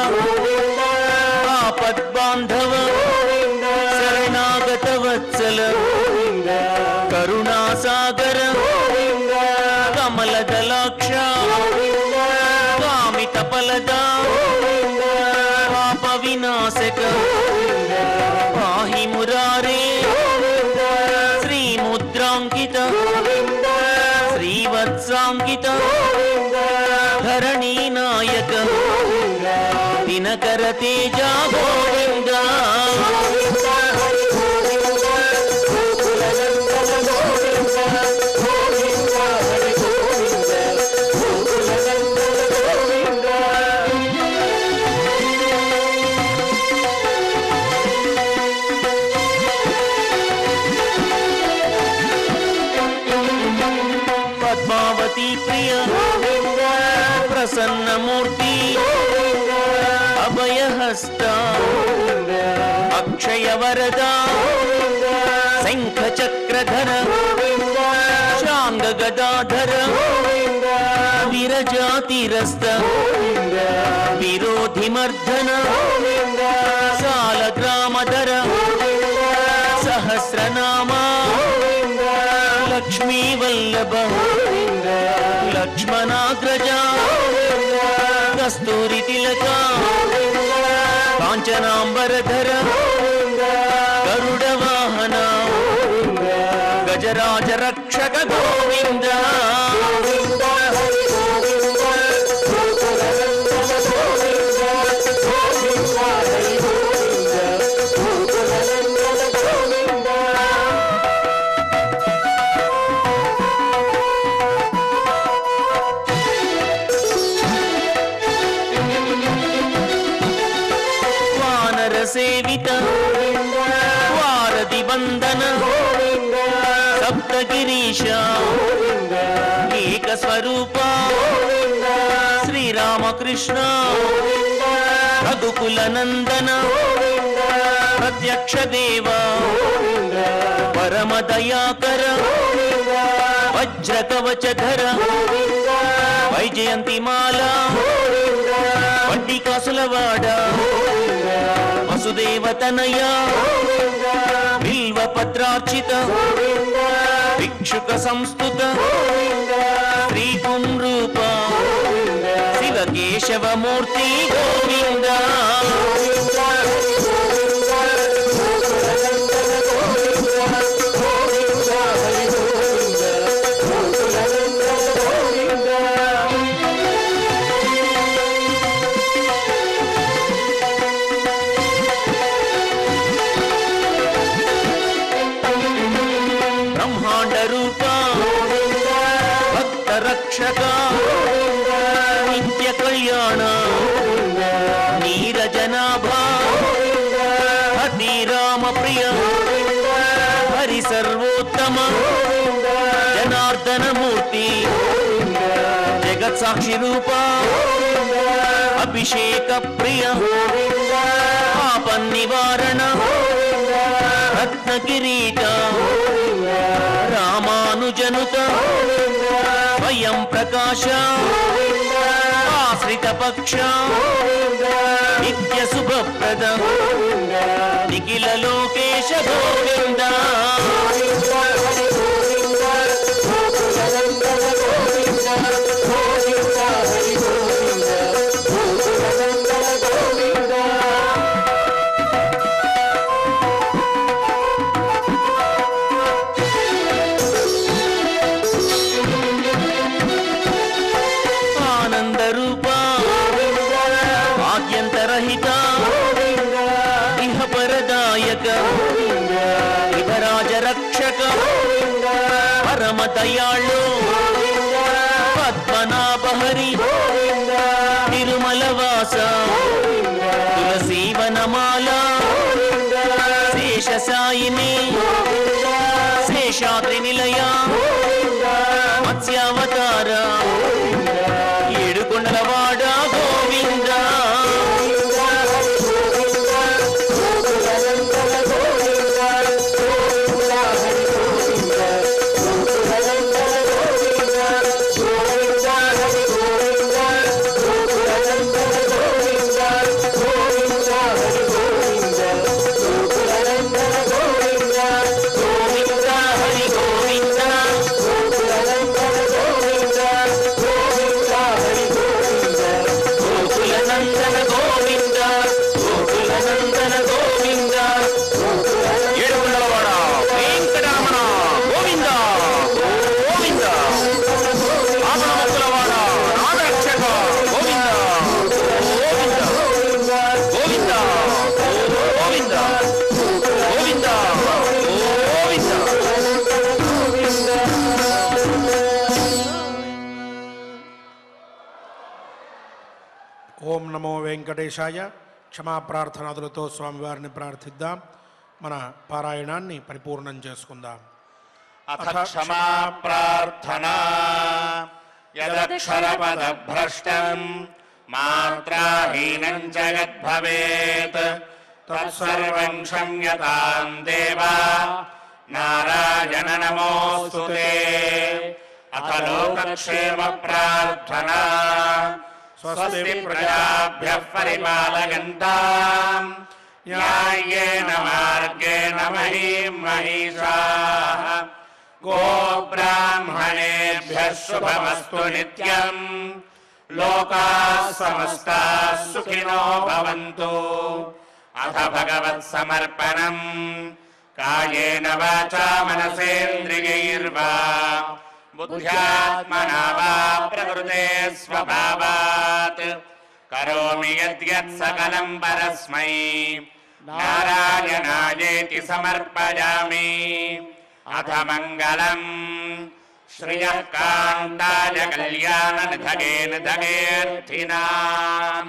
Speaker 4: ఆపద్బాంధవ శరణాగత వత్సల కరుణాసాగర కమలదలాక్ష కామిత ఫలద పాప వినాశక పాహి మురారే శ్రీముద్రాంకిత శ్రీవత్సాంకిత ధరణీ నాయక దినకర తేజ గోవింద పద్మావతి ప్రియ ప్రసన్నమూర్తి అభయహస్త అక్షయ వరద శంఖ చక్రధర శాంగ గదాధర విరజాతిరస్త విరోధి మర్దన సాల గ్రామధర సహస్రనామ లక్ష్మీ వల్లభ లక్ష్మణాగ్రజ కస్తూరి తిలక కాంచనాంబరధర గరుడ వాహన గజరాజ రక్షక గోవింద సేవిత వారధి వందన సప్తగిరీశ ఏక స్వరూప శ్రీరామకృష్ణ రఘుకుల నందన ప్రత్యక్ష దేవ పరమ దయాకర వజ్ర కవచధర వైజయంతి మాల వడ్డీ కాసులవాడ వసుదేవతనయ బిల్వ పత్రార్చిత భిక్షుక సంస్థుత శ్రీకుం రూప శివకేశవమూర్తి గోవింద రక్షక నిత్య కళ్యాణ నీరజనాభ హరి రామ ప్రియ హరి సర్వోత్తమ జనార్దన మూర్తి జగత్ సాక్షి రూప అభిషేక ప్రియ పాప నివారణ రత్న కిరీట రామానుజనుత స్వయం ప్రకాశ ఆశ్రిత పక్ష నిత్య శుభప్రద నిఖిల లోకేశ గోవింద పరమ దయాళు పద్మనాభహరి తిరుమల వాస తులసీవనమాల శేషసాయిని శేషాద్రి నిలయ మత్స్యావతార ఏడుకొండలవాడ గోవింద
Speaker 1: ఓం నమో వెంకటేశాయ. క్షమాప్రార్థనాదులతో స్వామివారిని ప్రార్థిద్దాం. మన పారాయణాన్ని పరిపూర్ణం చేసుకుందాం.
Speaker 2: అథ క్షమా ప్రార్థనా యదక్షరపదభ్రష్టం మాత్రాహీనం చ యద్భవేత్ తత్సర్వం క్షమ్యతాం దేవా నారాయణ నమోస్తుతే. అథ లోకక్షేమ ప్రార్థనా స్వస్తి ప్రజాభ్యః పరిపాలయంతాం న్యాయేన మార్గేణ మహీం మహిషాః. గోబ్రాహ్మణేభ్యः శుభమస్తు నిత్యం. లోకాः సమస్తాः సుఖినో భవంతు. అథ భగవత్సమర్పణం కాయేన వాచా మనసేంద్రియైర్వా బుద్ధ్యాత్మనా వా ప్రకృతే స్వభావాత్ కరోమి యద్యత్ సకలం పరస్మై నారాయణాయేతి సమర్పయామి. అథ మంగళం శ్రియః కాంతాయ కళ్యాణనిధగేన ధగేర్థినాం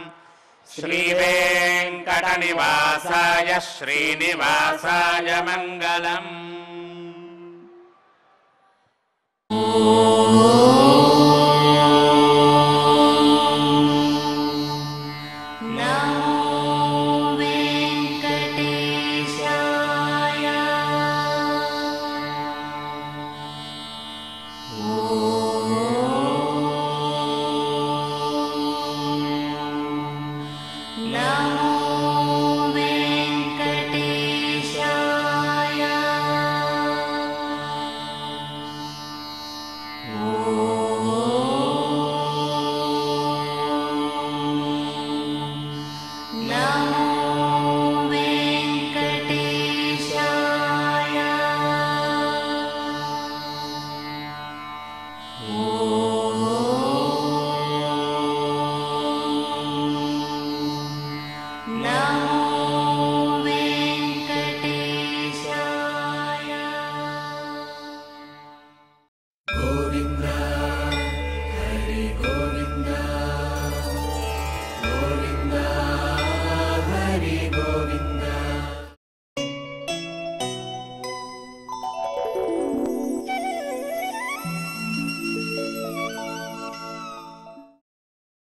Speaker 2: శ్రీవేంకటనివాసాయ శ్రీనివాసాయ మంగళం.
Speaker 5: No.